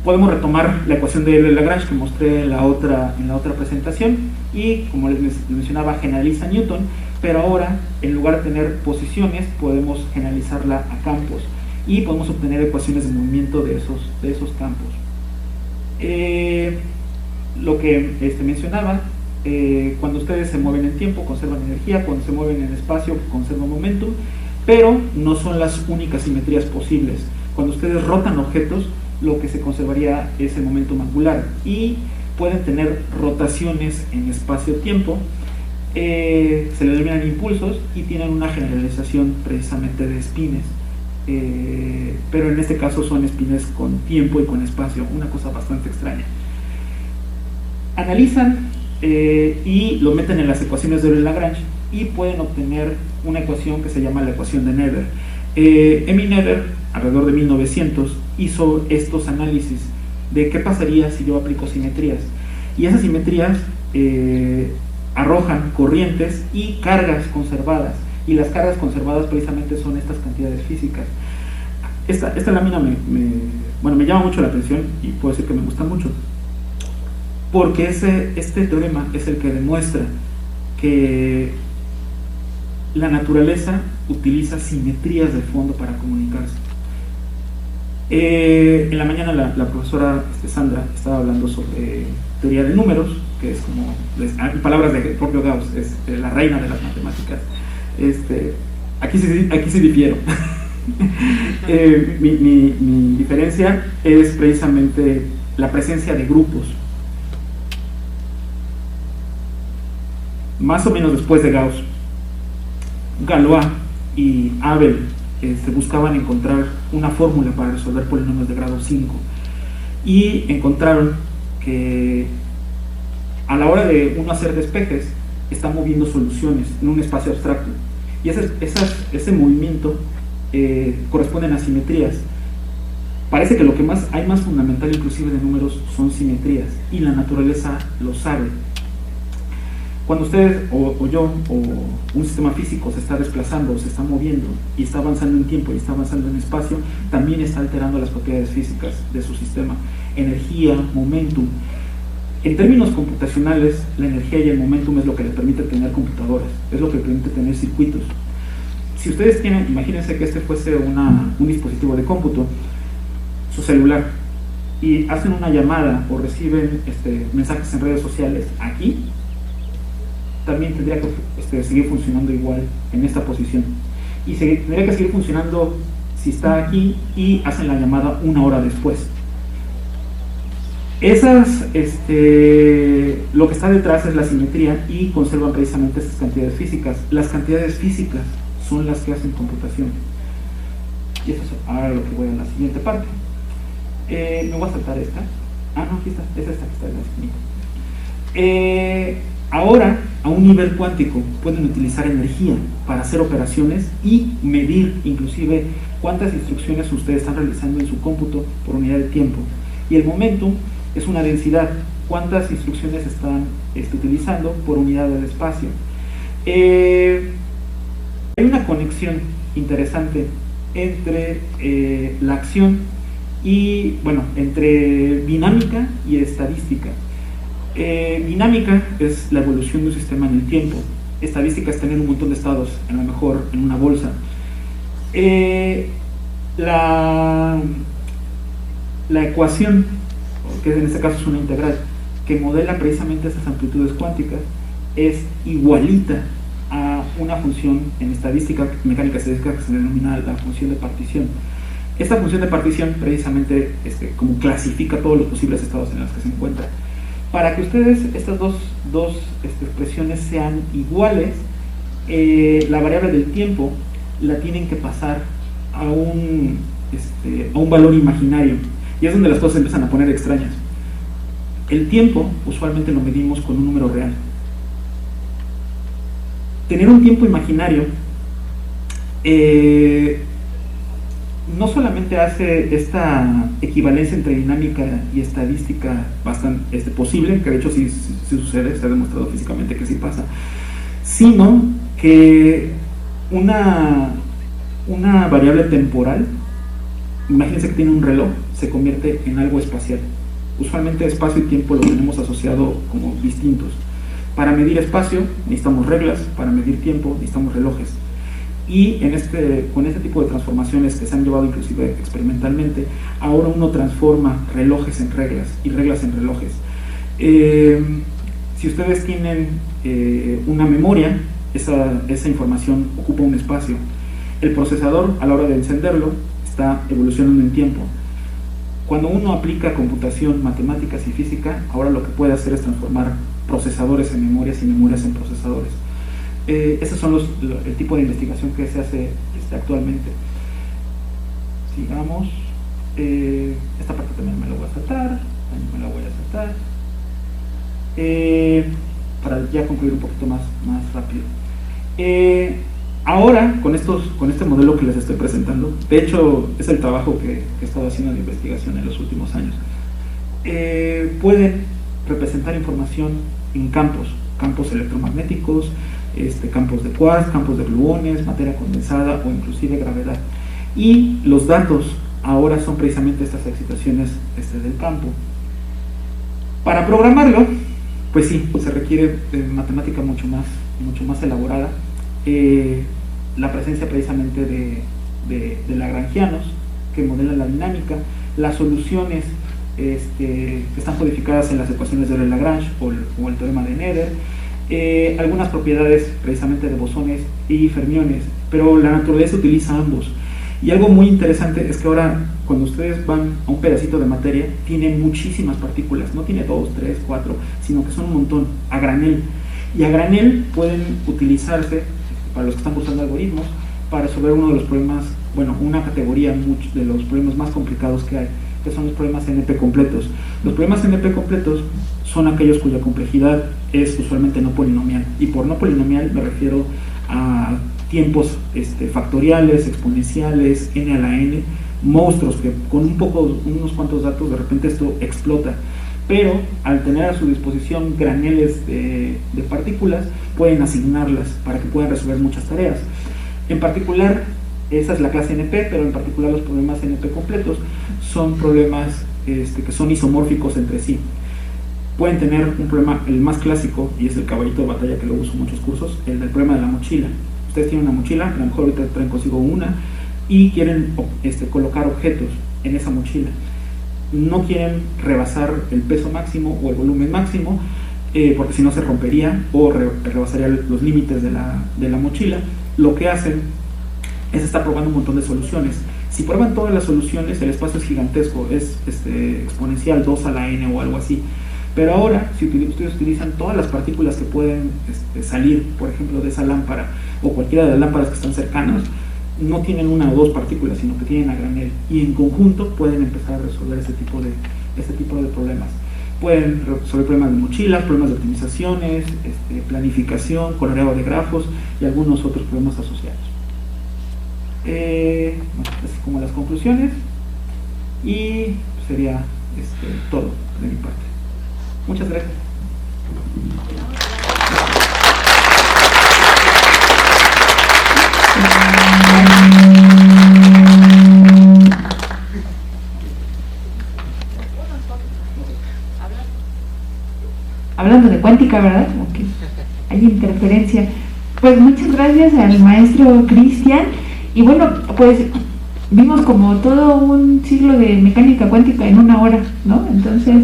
Podemos retomar la ecuación de Lagrange que mostré en la otra presentación y, como les mencionaba, generaliza Newton, pero ahora en lugar de tener posiciones podemos generalizarla a campos y podemos obtener ecuaciones de movimiento de esos campos. Lo que mencionaba, cuando ustedes se mueven en tiempo conservan energía, cuando se mueven en espacio conservan momentum, pero no son las únicas simetrías posibles. Cuando ustedes rotan objetos, lo que se conservaría es el momentum angular, y pueden tener rotaciones en espacio-tiempo, se le denominan impulsos y tienen una generalización precisamente de spines. pero en este caso son espines con tiempo y con espacio, una cosa bastante extraña. Analizan y lo meten en las ecuaciones de Euler-Lagrange y pueden obtener una ecuación que se llama la ecuación de Nether. Emil Nether, alrededor de 1900, hizo estos análisis de qué pasaría si yo aplico simetrías, y esas simetrías arrojan corrientes y cargas conservadas, y las cargas conservadas precisamente son estas cantidades físicas. Esta lámina me llama mucho la atención y puedo decir que me gusta mucho, porque este teorema es el que demuestra que la naturaleza utiliza simetrías de fondo para comunicarse. En la mañana la profesora Sandra estaba hablando sobre teoría de números, que es como, en palabras del propio Gauss, es la reina de las matemáticas. Aquí sí difiero. Mi diferencia es precisamente la presencia de grupos. Más o menos después de Gauss, Galois y Abel buscaban encontrar una fórmula para resolver polinomios de grado 5, y encontraron que a la hora de uno hacer despejes está moviendo soluciones en un espacio abstracto, y ese movimiento corresponden a simetrías. Parece que lo que hay más fundamental inclusive de números son simetrías, y la naturaleza lo sabe. Cuando ustedes o yo o un sistema físico se está desplazando, se está moviendo y está avanzando en tiempo y está avanzando en espacio, también está alterando las propiedades físicas de su sistema. Energía, momentum. En términos computacionales, la energía y el momentum es lo que le permite tener computadoras, es lo que permite tener circuitos. Si ustedes tienen, imagínense que este fuese un dispositivo de cómputo, su celular, y hacen una llamada o reciben mensajes en redes sociales aquí, también tendría que seguir funcionando igual en esta posición, y tendría que seguir funcionando si está aquí y hacen la llamada una hora después. Lo que está detrás es la simetría, y conservan precisamente estas cantidades físicas. Las cantidades físicas son las que hacen computación, y eso es ahora lo que voy a la siguiente parte. Me voy a saltar esta. No, aquí está, es esta que está en la esquinita. Ahora, a un nivel cuántico, pueden utilizar energía para hacer operaciones y medir inclusive cuántas instrucciones ustedes están realizando en su cómputo por unidad de tiempo. Y el momentum es una densidad, cuántas instrucciones están utilizando por unidad del espacio. Hay una conexión interesante entre la acción y, entre dinámica y estadística. Dinámica es la evolución de un sistema en el tiempo. Estadística es tener un montón de estados, a lo mejor en una bolsa. La ecuación, que en este caso es una integral, que modela precisamente esas amplitudes cuánticas, es igualita a una función en estadística, mecánica estadística, que se denomina la función de partición. Esta función de partición precisamente como clasifica todos los posibles estados en los que se encuentra. Para que ustedes estas dos expresiones sean iguales, la variable del tiempo la tienen que pasar a un valor imaginario, y es donde las cosas empiezan a poner extrañas. El tiempo usualmente lo medimos con un número real. Tener un tiempo imaginario no solamente hace esta equivalencia entre dinámica y estadística bastante posible, que de hecho sí sucede, se ha demostrado físicamente que sí pasa, sino que una variable temporal, imagínense que tiene un reloj, se convierte en algo espacial. Usualmente espacio y tiempo lo tenemos asociado como distintos. Para medir espacio necesitamos reglas, para medir tiempo necesitamos relojes. Y con este tipo de transformaciones que se han llevado inclusive experimentalmente, ahora uno transforma relojes en reglas y reglas en relojes. Si ustedes tienen una memoria, esa información ocupa un espacio. El procesador, a la hora de encenderlo, está evolucionando en tiempo. Cuando uno aplica computación, matemáticas y física, ahora lo que puede hacer es transformar procesadores en memorias y memorias en procesadores. Esos son el tipo de investigación que se hace actualmente. Sigamos. Esta parte también me la voy a saltar. También me la voy a saltar. Para ya concluir un poquito más rápido. Ahora, con este modelo que les estoy presentando, de hecho es el trabajo que he estado haciendo de investigación en los últimos años, pueden representar información en campos electromagnéticos, campos de quarks, campos de gluones, materia condensada o inclusive gravedad. Y los datos ahora son precisamente estas excitaciones del campo. Para programarlo, pues sí, se requiere matemática mucho más elaborada. La presencia precisamente de lagrangianos que modelan la dinámica, las soluciones que están codificadas en las ecuaciones de Lagrange o el teorema de Nether, algunas propiedades precisamente de bosones y fermiones, pero la naturaleza utiliza ambos. Y algo muy interesante es que ahora, cuando ustedes van a un pedacito de materia, tiene muchísimas partículas, no tiene 2, 3, 4, sino que son un montón, a granel. Y a granel pueden utilizarse, para los que están cursando algoritmos, para resolver uno de los problemas, una categoría de los problemas más complicados que hay, que son los problemas NP completos. Los problemas NP completos son aquellos cuya complejidad es usualmente no polinomial, y por no polinomial me refiero a tiempos factoriales, exponenciales, n a la n, monstruos que con unos cuantos datos de repente esto explota. Pero al tener a su disposición graneles de partículas, pueden asignarlas para que puedan resolver muchas tareas. En particular, esa es la clase NP, pero en particular los problemas NP completos son problemas que son isomórficos entre sí. Pueden tener un problema, el más clásico, y es el caballito de batalla que lo uso en muchos cursos, el del problema de la mochila. Ustedes tienen una mochila, a lo mejor ahorita traen consigo una, y quieren colocar objetos en esa mochila. No quieren rebasar el peso máximo o el volumen máximo, porque si no se rompería o rebasaría los límites de la mochila. Lo que hacen es estar probando un montón de soluciones. Si prueban todas las soluciones, el espacio es gigantesco, es exponencial 2 a la n o algo así. Pero ahora, si ustedes utilizan todas las partículas que pueden salir, por ejemplo, de esa lámpara o cualquiera de las lámparas que están cercanas, no tienen una o dos partículas, sino que tienen a granel, y en conjunto pueden empezar a resolver este tipo de problemas. Pueden resolver problemas de mochilas, problemas de optimizaciones, planificación, coloreado de grafos y algunos otros problemas asociados. Así como las conclusiones, y sería todo de mi parte. Muchas gracias. Hablando de cuántica, ¿verdad? Como que hay interferencia. Pues muchas gracias al maestro Cristian. Y bueno, pues vimos como todo un siglo de mecánica cuántica en una hora, ¿no? Entonces,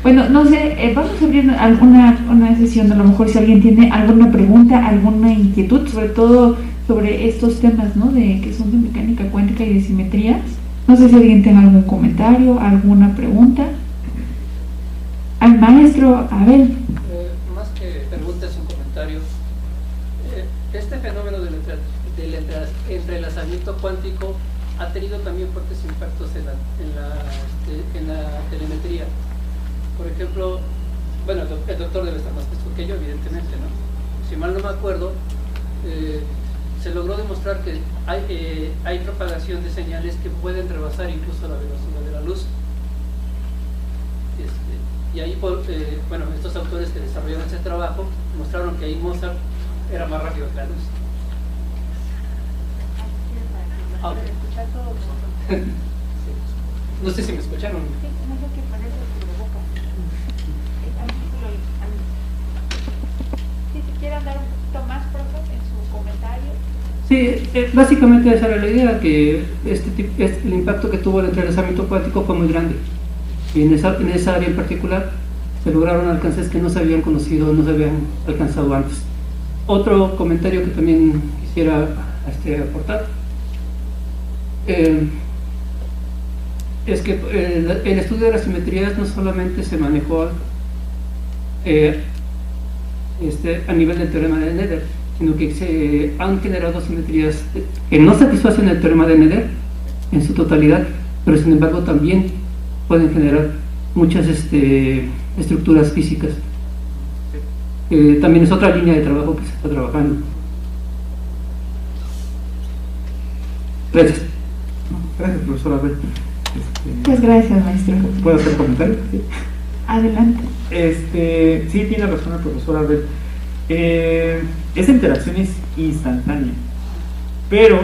bueno, no sé, vamos a abrir una sesión, a lo mejor si alguien tiene alguna pregunta, alguna inquietud, sobre todo sobre estos temas, ¿no? Que son de mecánica cuántica y de simetrías. No sé si alguien tiene algún comentario, alguna pregunta. Al maestro Abel. Más que preguntas o comentarios, este fenómeno del entrelazamiento cuántico ha tenido también fuertes impactos en la telemetría. Por ejemplo, bueno, el doctor debe estar más puesto que yo, evidentemente, ¿no? Si mal no me acuerdo, se logró demostrar que hay propagación de señales que pueden rebasar incluso la velocidad de la luz. Y ahí, bueno, estos autores que desarrollaron ese trabajo mostraron que ahí Mozart era más rápido que la luz. Ah, okay. No sé si me escucharon. Si quieren dar un poquito más, profe, en su comentario. Sí, básicamente esa era la idea, que el impacto que tuvo el entrelazamiento cuántico fue muy grande. Y en esa área en particular se lograron alcances que no se habían conocido, no se habían alcanzado antes. Otro comentario que también quisiera aportar es que el estudio de las simetrías no solamente se manejó a nivel del teorema de Nether, sino que se han generado simetrías que no satisfacen el teorema de Nether, en su totalidad, pero sin embargo también pueden generar muchas estructuras físicas. También es otra línea de trabajo que se está trabajando. Gracias. Gracias, profesora. A ver, Muchas gracias, maestro. ¿puedo hacer comentarios? Sí. Adelante. Sí, tiene razón el profesor. A ver, esa interacción es instantánea, pero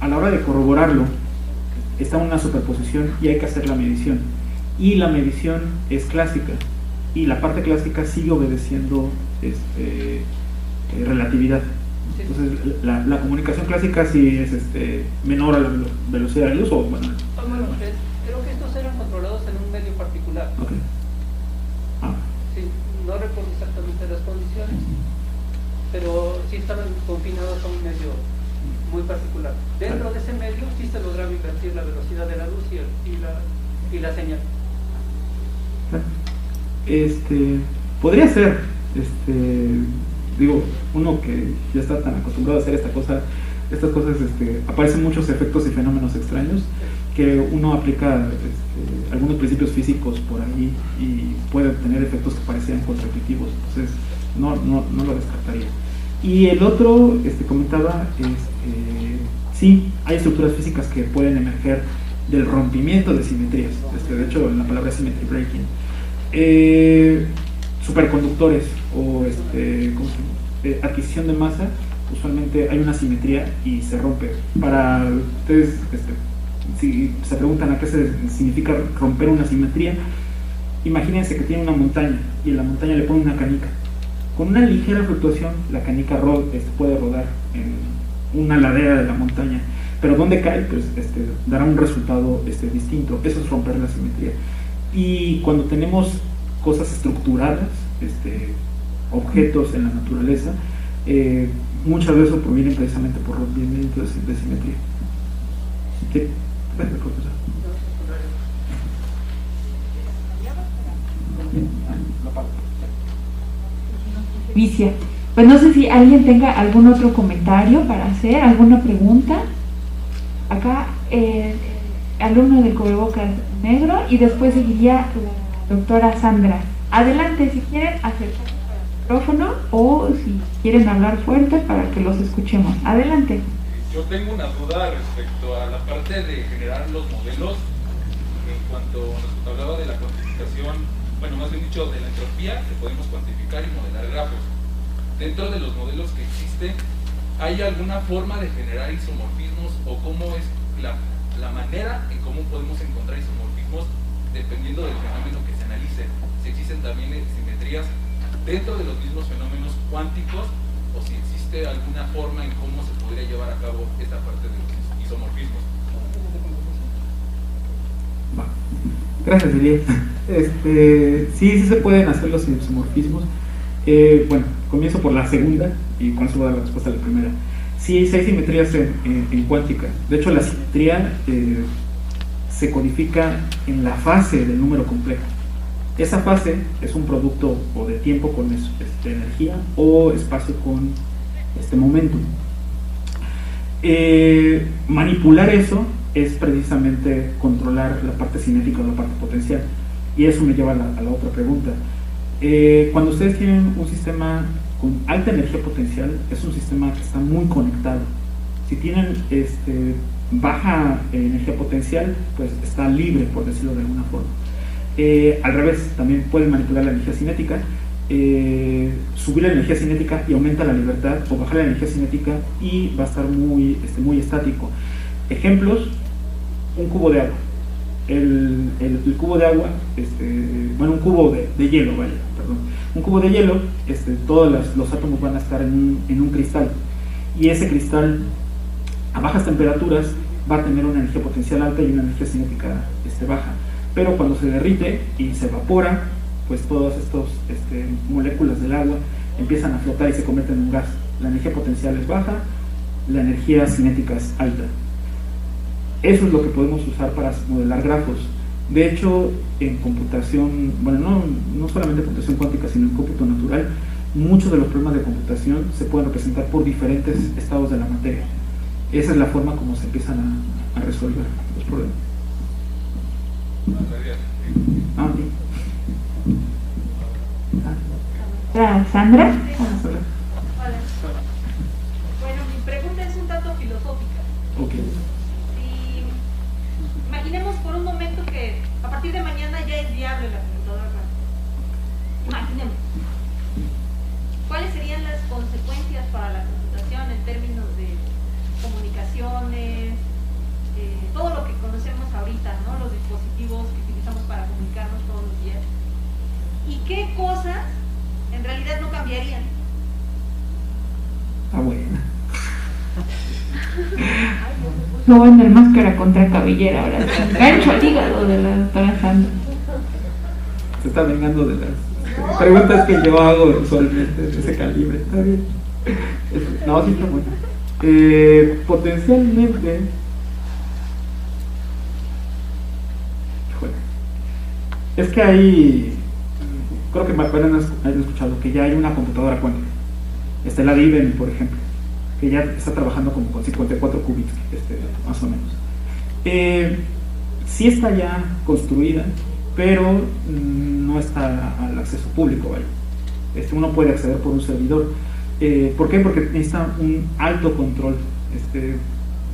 a la hora de corroborarlo está una superposición y hay que hacer la medición, y la medición es clásica y la parte clásica sigue obedeciendo relatividad. Entonces la comunicación clásica sí es menor a la velocidad de luz, o bueno, creo que estos eran controlados en un medio particular. okay. Sí, no recuerdo exactamente las condiciones, pero sí estaban confinados a un medio muy particular. Dentro de ese medio sí se lograba invertir la velocidad de la luz y la señal. Podría ser, digo, uno que ya está tan acostumbrado a hacer estas cosas, aparecen muchos efectos y fenómenos extraños que uno aplica algunos principios físicos por ahí y puede tener efectos que parecían contraintuitivos. Entonces no lo descartaría. Y el otro comentaba sí, hay estructuras físicas que pueden emerger del rompimiento de simetrías. De hecho, la palabra es symmetry breaking. Superconductores o ¿cómo se llama? Adquisición de masa, usualmente hay una simetría y se rompe. Para ustedes, si se preguntan a qué significa romper una simetría, imagínense que tiene una montaña y en la montaña le ponen una canica. Con una ligera fluctuación, la canica puede rodar en una ladera de la montaña, pero donde cae, pues dará un resultado distinto. Eso es romper la simetría. Y cuando tenemos cosas estructuradas, objetos en la naturaleza, muchas veces provienen precisamente por rompimiento de simetría. ¿Sí? Gracias, profesor. Vicia. Pues no sé si alguien tenga algún otro comentario para hacer, alguna pregunta. Acá, alumno del cubrebocas negro, y después seguiría la doctora Sandra. Adelante, si quieren acercarse al micrófono o si quieren hablar fuerte para que los escuchemos. Adelante. Yo tengo una duda respecto a la parte de generar los modelos. En cuanto nos hablaba de la cuantificación, bueno, más bien dicho, de la entropía, que podemos cuantificar y modelar grafos. Dentro de los modelos que existen, ¿hay alguna forma de generar isomorfismos o cómo es la manera en cómo podemos encontrar isomorfismos dependiendo del fenómeno que se analice? Si existen también simetrías dentro de los mismos fenómenos cuánticos, o si existe alguna forma en cómo se podría llevar a cabo esta parte de los isomorfismos. Gracias, Elie. Sí se pueden hacer los isomorfismos. Bueno, comienzo por la segunda y con eso voy a dar la respuesta a la primera. Sí hay simetrías en cuántica. De hecho, la simetría se codifica en la fase del número complejo. Esa fase es un producto o de tiempo con energía o espacio con momento. Manipular eso es precisamente controlar la parte cinética o la parte potencial, y eso me lleva a la otra pregunta. Cuando ustedes tienen un sistema con alta energía potencial, es un sistema que está muy conectado. Si tienen baja energía potencial, pues está libre, por decirlo de alguna forma. Al revés, también pueden manipular la energía cinética, subir la energía cinética y aumenta la libertad, o bajar la energía cinética y va a estar muy estático. Ejemplos: un cubo de agua. El cubo de agua, un cubo de hielo, perdón. Un cubo de hielo, todos los átomos van a estar en un cristal, y ese cristal a bajas temperaturas va a tener una energía potencial alta y una energía cinética baja. Pero cuando se derrite y se evapora, pues todas estas moléculas del agua empiezan a flotar y se convierten en un gas. La energía potencial es baja, la energía cinética es alta. Eso es lo que podemos usar para modelar grafos. De hecho, en computación, bueno, no solamente en computación cuántica, sino en cómputo natural, muchos de los problemas de computación se pueden representar por diferentes estados de la materia. Esa es la forma como se empiezan a resolver los problemas. Gracias. Ah, sí. Sandra. Hola. Bueno, mi pregunta es un tanto filosófica. Ok. Si imaginemos por un momento que a partir de mañana ya es viable la computadora cuántica. Imaginemos. ¿Cuáles serían las consecuencias para la computación en términos de comunicaciones, todo lo que conocemos ahorita, ¿no? Los dispositivos que utilizamos para comunicarnos todos los días? ¿Y qué cosas en realidad no cambiarían? Ah, buena. Lo bueno, el máscara contra cabellera, ahora gancho al hígado de la doctora Sandra. Se está vengando de las preguntas que yo hago usualmente de ese calibre. Está bien. No, sí está bueno. Potencialmente. Híjole. Es que hay. Creo que hayan escuchado que ya hay una computadora cuántica. Está la de IBM, por ejemplo, que ya está trabajando como con 54 qubits, más o menos. Sí está ya construida, pero no está al acceso público, ¿vale? Uno puede acceder por un servidor. ¿Por qué? Porque necesita un alto control.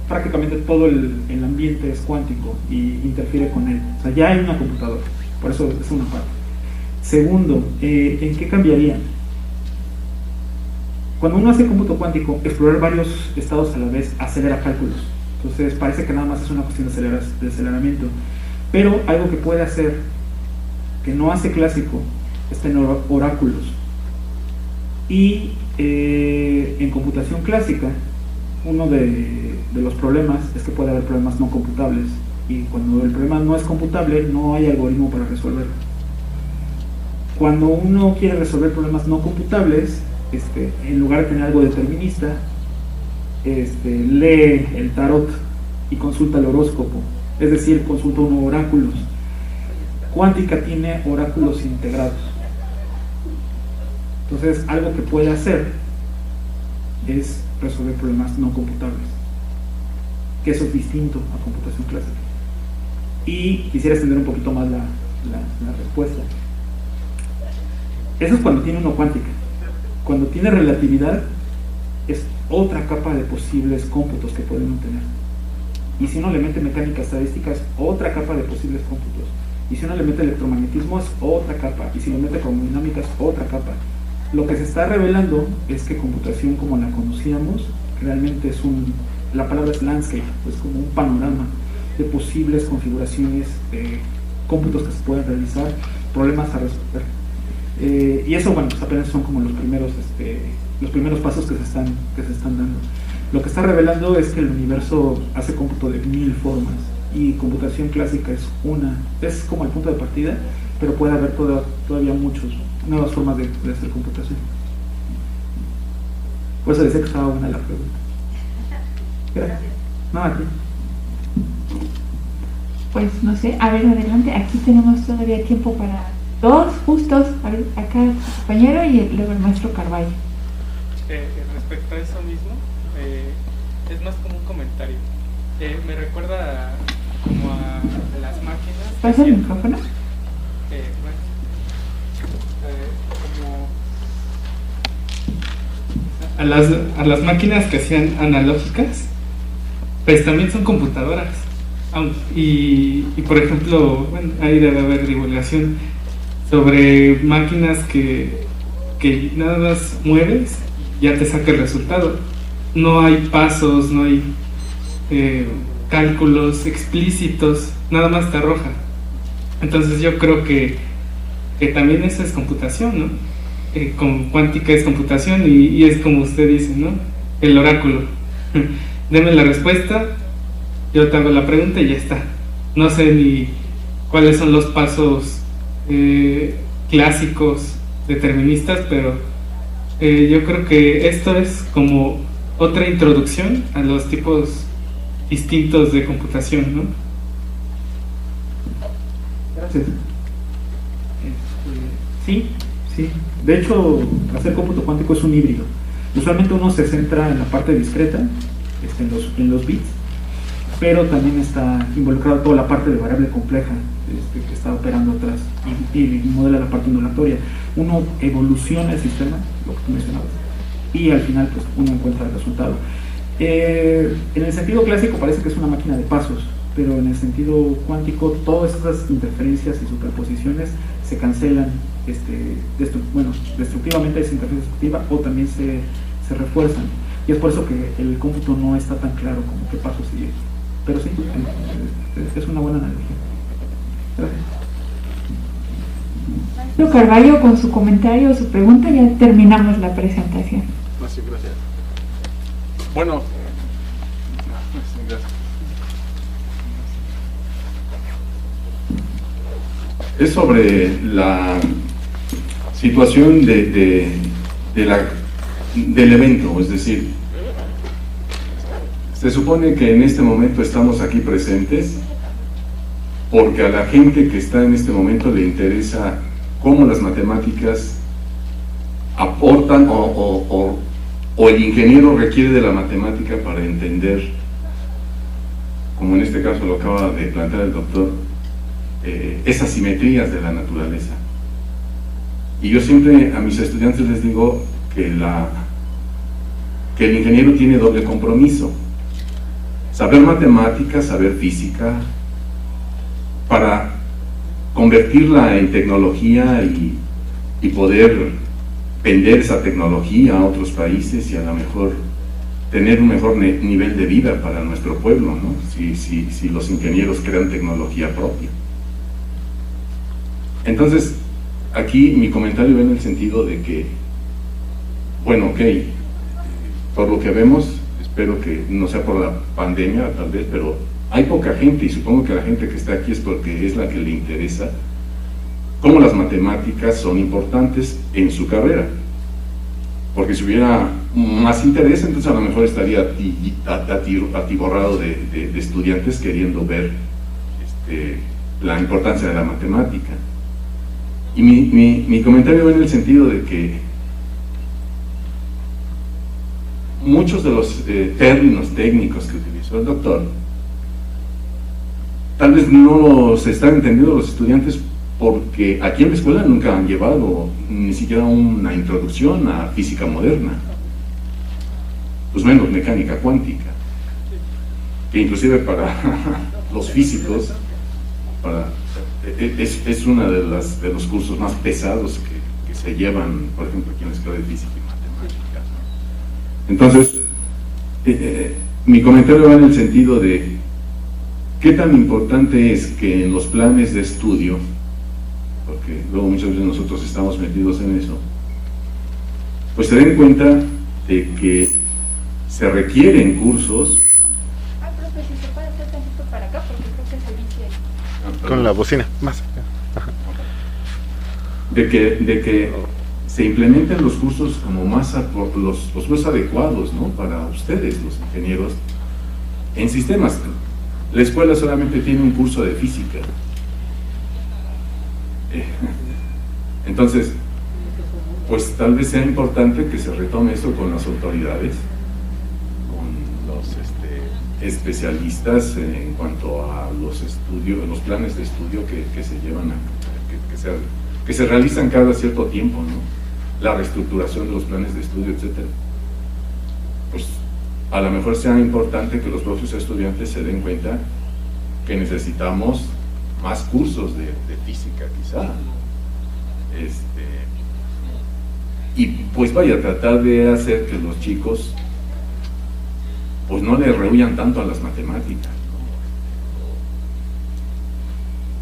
Prácticamente todo el ambiente es cuántico y interfiere con él. O sea, ya hay una computadora, por eso es una parte. Segundo, ¿en qué cambiaría? Cuando uno hace cómputo cuántico, explorar varios estados a la vez acelera cálculos. Entonces parece que nada más es una cuestión de aceleramiento. Pero algo que puede hacer, que no hace clásico, está en oráculos. Y en computación clásica, uno de los problemas es que puede haber problemas no computables. Y cuando el problema no es computable, no hay algoritmo para resolverlo. Cuando uno quiere resolver problemas no computables, en lugar de tener algo determinista, lee el tarot y consulta el horóscopo, es decir, consulta unos oráculos. Cuántica tiene oráculos integrados. Entonces, algo que puede hacer es resolver problemas no computables, que eso es distinto a computación clásica. Y quisiera extender un poquito más la respuesta. Eso es cuando tiene uno cuántica. Cuando tiene relatividad, es otra capa de posibles cómputos que pueden obtener. Y si uno le mete mecánica estadística, es otra capa de posibles cómputos. Y si uno le mete electromagnetismo, es otra capa. Y si le mete cromodinámica, es otra capa. Lo que se está revelando es que computación como la conocíamos, realmente es la palabra es landscape, es como un panorama de posibles configuraciones de cómputos que se pueden realizar, problemas a resolver. Y eso, bueno, pues apenas son como los primeros pasos que se están dando. Lo que está revelando es que el universo hace cómputo de 1000 formas y computación clásica es como el punto de partida, pero puede haber todavía muchas nuevas formas de hacer computación. Por eso decía que estaba buena la pregunta. Gracias. No, aquí. Pues no sé, a ver, adelante, aquí tenemos todavía tiempo para dos justos, a ver, acá el compañero y luego el maestro Carballo. Respecto a eso mismo, es más como un comentario. Me recuerda como a las máquinas. ¿Pasa el micrófono? A las máquinas que hacían analógicas, pues también son computadoras. Y por ejemplo, bueno, ahí debe haber divulgación sobre máquinas que nada más mueves y ya te saca el resultado. No hay pasos, no hay cálculos explícitos, nada más te arroja. Entonces yo creo que también eso es computación, ¿no? Con cuántica es computación y es como usted dice, ¿no? El oráculo. Deme la respuesta, yo te hago la pregunta y ya está. No sé ni cuáles son los pasos clásicos deterministas, pero yo creo que esto es como otra introducción a los tipos distintos de computación, ¿no? Gracias. Sí. De hecho, hacer cómputo cuántico es un híbrido. Usualmente uno se centra en la parte discreta, en los bits, pero también está involucrada toda la parte de variable compleja que está operando atrás y modela la parte ondulatoria. Uno evoluciona el sistema, lo que tú mencionabas, y al final pues uno encuentra el resultado. En el sentido clásico parece que es una máquina de pasos, pero en el sentido cuántico todas estas interferencias y superposiciones se cancelan destructivamente, es interferencia destructiva, o también se refuerzan, y es por eso que el cómputo no está tan claro como qué paso sigue, pero sí, es una buena analogía. Gracias. Carballo, con su comentario o su pregunta ya terminamos la presentación. Sí, gracias. Bueno, gracias. Es sobre la situación del evento, es decir, se supone que en este momento estamos aquí presentes porque a la gente que está en este momento le interesa cómo las matemáticas aportan o el ingeniero requiere de la matemática para entender, como en este caso lo acaba de plantear el doctor, esas simetrías de la naturaleza. Y yo siempre a mis estudiantes les digo que el ingeniero tiene doble compromiso: saber matemáticas, saber física, para convertirla en tecnología y poder vender esa tecnología a otros países y a lo mejor tener un mejor nivel de vida para nuestro pueblo, ¿no? Si los ingenieros crean tecnología propia. Entonces, aquí mi comentario va en el sentido de que, bueno, ok, por lo que vemos, espero que no sea por la pandemia tal vez, pero hay poca gente, y supongo que la gente que está aquí es porque es la que le interesa cómo las matemáticas son importantes en su carrera. Porque si hubiera más interés, entonces a lo mejor estaría atiborrado de estudiantes queriendo ver la importancia de la matemática. Y mi comentario va en el sentido de que muchos de los términos técnicos que utilizó el doctor tal vez no los están entendiendo los estudiantes, porque aquí en la escuela nunca han llevado ni siquiera una introducción a física moderna, pues menos mecánica cuántica, que inclusive para los físicos es uno de los cursos más pesados que se llevan, por ejemplo, aquí en la escuela de física y matemáticas. Entonces, mi comentario va en el sentido de qué tan importante es que en los planes de estudio, porque luego muchas veces nosotros estamos metidos en eso, pues se den cuenta de que se requieren cursos. Profe, si se puede hacer tantito para acá, porque creo que se dice con la bocina, más. De que se implementen los cursos como más los cursos adecuados, ¿no? Para ustedes, los ingenieros, en sistemas. La escuela solamente tiene un curso de física. Entonces, pues tal vez sea importante que se retome esto con las autoridades, con los especialistas en cuanto a los estudios, los planes de estudio que se llevan que se realizan cada cierto tiempo, ¿no? La reestructuración de los planes de estudio, etcétera. Pues a lo mejor sea importante que los propios estudiantes se den cuenta que necesitamos más cursos de física, quizá. Y pues vaya, tratar de hacer que los chicos pues no le rehuyan tanto a las matemáticas, ¿no?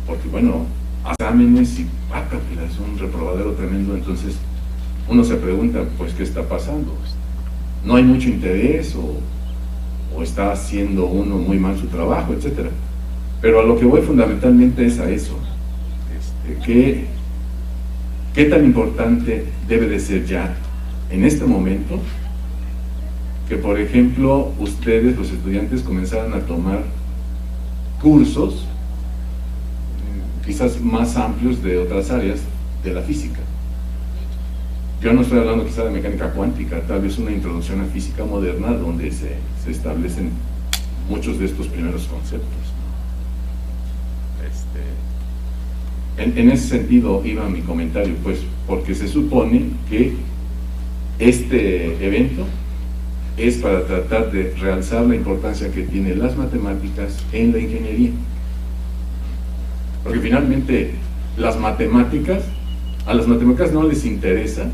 Porque bueno, exámenes y pácatela, es un reprobadero tremendo. Entonces uno se pregunta, pues, ¿qué está pasando? ¿No hay mucho interés o está haciendo uno muy mal su trabajo, etcétera? Pero a lo que voy fundamentalmente es a eso. ¿Qué tan importante debe de ser ya en este momento que, por ejemplo, ustedes, los estudiantes, comenzaran a tomar cursos quizás más amplios de otras áreas de la física? Yo no estoy hablando quizá de mecánica cuántica, tal vez una introducción a física moderna donde se establecen muchos de estos primeros conceptos, ¿no? En ese sentido iba mi comentario, pues, porque se supone que este evento es para tratar de realzar la importancia que tienen las matemáticas en la ingeniería. Porque finalmente a las matemáticas no les interesa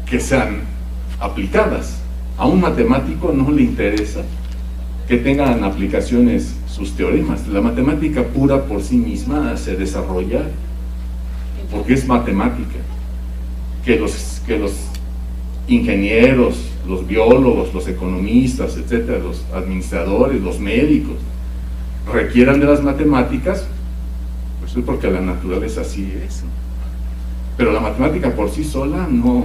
que sean aplicadas. A un matemático no le interesa que tengan aplicaciones sus teoremas. La matemática pura por sí misma se desarrolla porque es matemática. Que los ingenieros, los biólogos, los economistas, etcétera, los administradores, los médicos, requieran de las matemáticas, pues es porque la naturaleza así es, ¿no? Pero la matemática por sí sola no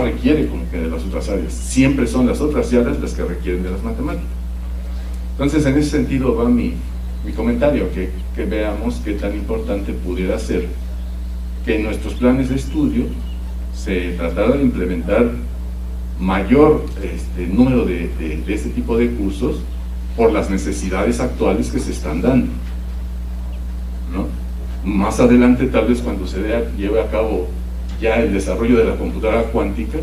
requiere como que de las otras áreas, siempre son las otras áreas las que requieren de las matemáticas. Entonces, en ese sentido va mi comentario, que veamos qué tan importante pudiera ser que en nuestros planes de estudio se tratara de implementar mayor número de este tipo de cursos por las necesidades actuales que se están dando, ¿no? Más adelante, tal vez cuando se lleve a cabo ya el desarrollo de la computadora cuántica,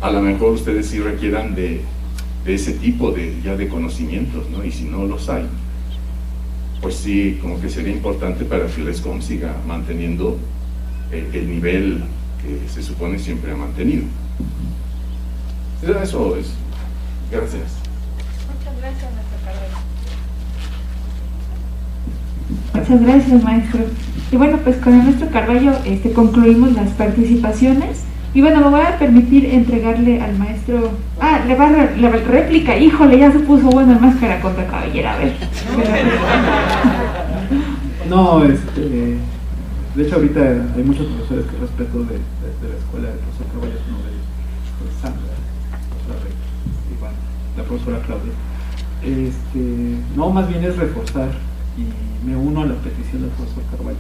a lo mejor ustedes sí requieran de ese tipo de conocimientos, ¿no? Y si no los hay, pues sí, como que sería importante para que el ESCOM siga manteniendo el nivel que se supone siempre ha mantenido. Eso es. Gracias. Muchas gracias, maestro Carvalho. Muchas gracias, maestro. Y bueno, pues con el maestro Carvalho concluimos las participaciones. Y bueno, me voy a permitir entregarle al maestro... le va a la réplica. Híjole, ya se puso bueno el máscara contra cabellera. A ver. No, de hecho ahorita hay muchos profesores que respeto de la escuela del profesor Carvalho, uno de ellos, Sandra, y bueno, la profesora Claudia. No, más bien es reforzar, y me uno a la petición del profesor Carvalho.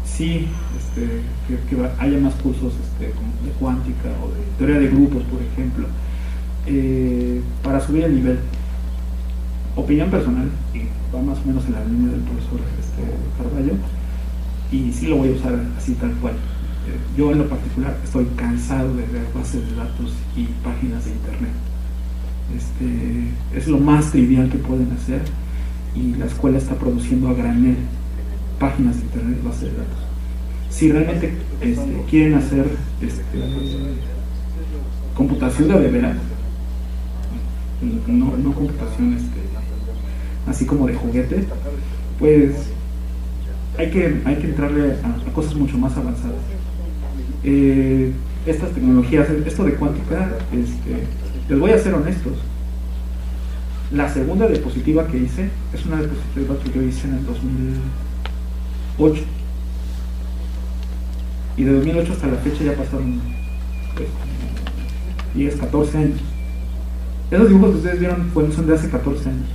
Sí, que haya más cursos como de cuántica o de teoría de grupos, por ejemplo, para subir el nivel. Opinión personal, y va más o menos en la línea del profesor Carvalho, y sí lo voy a usar así tal cual. Yo en lo particular estoy cansado de ver bases de datos y páginas de internet. Es lo más trivial que pueden hacer, y la escuela está produciendo a granel páginas de internet y bases de datos. Si realmente quieren hacer computación de veras, no computación así como de juguete, pues hay que entrarle a cosas mucho más avanzadas. Estas tecnologías, esto de cuántica, les voy a ser honestos, la segunda diapositiva que hice es una diapositiva que yo hice en el 2008, y de 2008 hasta la fecha ya pasaron 10, 14 años. Esos dibujos que ustedes vieron son de hace 14 años.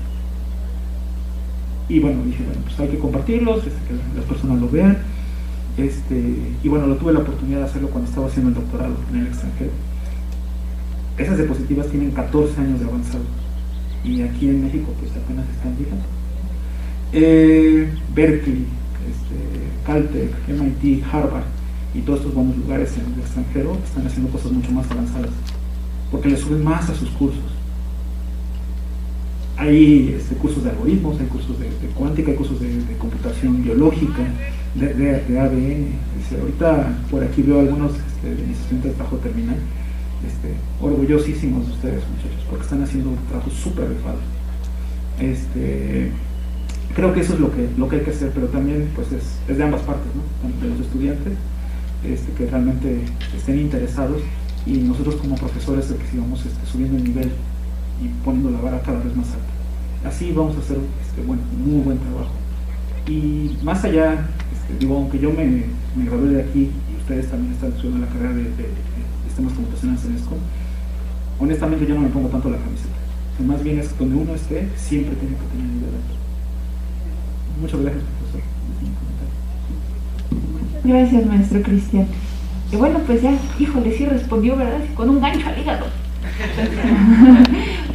Y bueno, dije, pues hay que compartirlos, que las personas lo vean. Y bueno, tuve la oportunidad de hacerlo cuando estaba haciendo el doctorado en el extranjero. Esas diapositivas tienen 14 años de avanzado, y aquí en México pues apenas están llegando. Berkeley, Caltech, MIT, Harvard y todos estos buenos lugares en el extranjero están haciendo cosas mucho más avanzadas, porque le suben más a sus cursos. Hay cursos de algoritmos, hay cursos de cuántica, hay cursos de computación biológica, de ADN. Ahorita por aquí veo algunos de mis estudiantes de trabajo terminal, orgullosísimos de ustedes, muchachos, porque están haciendo un trabajo súper rifado. Creo que eso es lo que hay que hacer, pero también pues es de ambas partes, ¿no? Tanto de los estudiantes que realmente estén interesados, y nosotros como profesores que sigamos subiendo el nivel y poniendo la vara cada vez más alta. Así vamos a hacer muy buen trabajo. Y más allá, aunque yo me gradué de aquí y ustedes también están estudiando la carrera de sistemas computacionales en ESCOM, honestamente yo no me pongo tanto la camiseta. Más bien es donde uno esté, siempre tiene que tener nivel alto. Muchas gracias, profesor. Gracias, maestro Cristian. Y bueno, pues ya, híjole, sí respondió, ¿verdad? Con un gancho al hígado.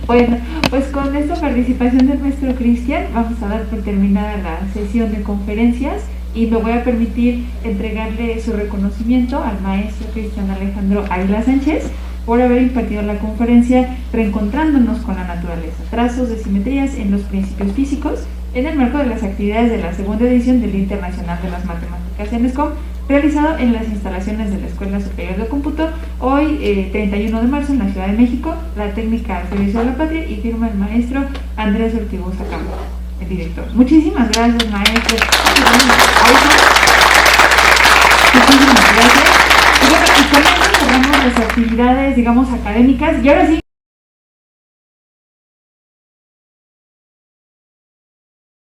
Bueno, pues con esta participación del maestro Cristian vamos a dar por terminada la sesión de conferencias y me voy a permitir entregarle su reconocimiento al maestro Cristian Alejandro Águila Sánchez por haber impartido la conferencia Reencontrándonos con la naturaleza, trazos de simetrías en los principios físicos, en el marco de las actividades de la segunda edición del Día Internacional de las Matemáticas en ESCOM, realizado en las instalaciones de la Escuela Superior de Cómputo, hoy 31 de marzo en la Ciudad de México, la técnica al servicio de la patria, y firma el maestro Andrés Ortigosa Campo, el director. Muchísimas gracias, maestro. Muchísimas gracias. Y bueno, y con esto cerramos las actividades, digamos, académicas, y ahora sí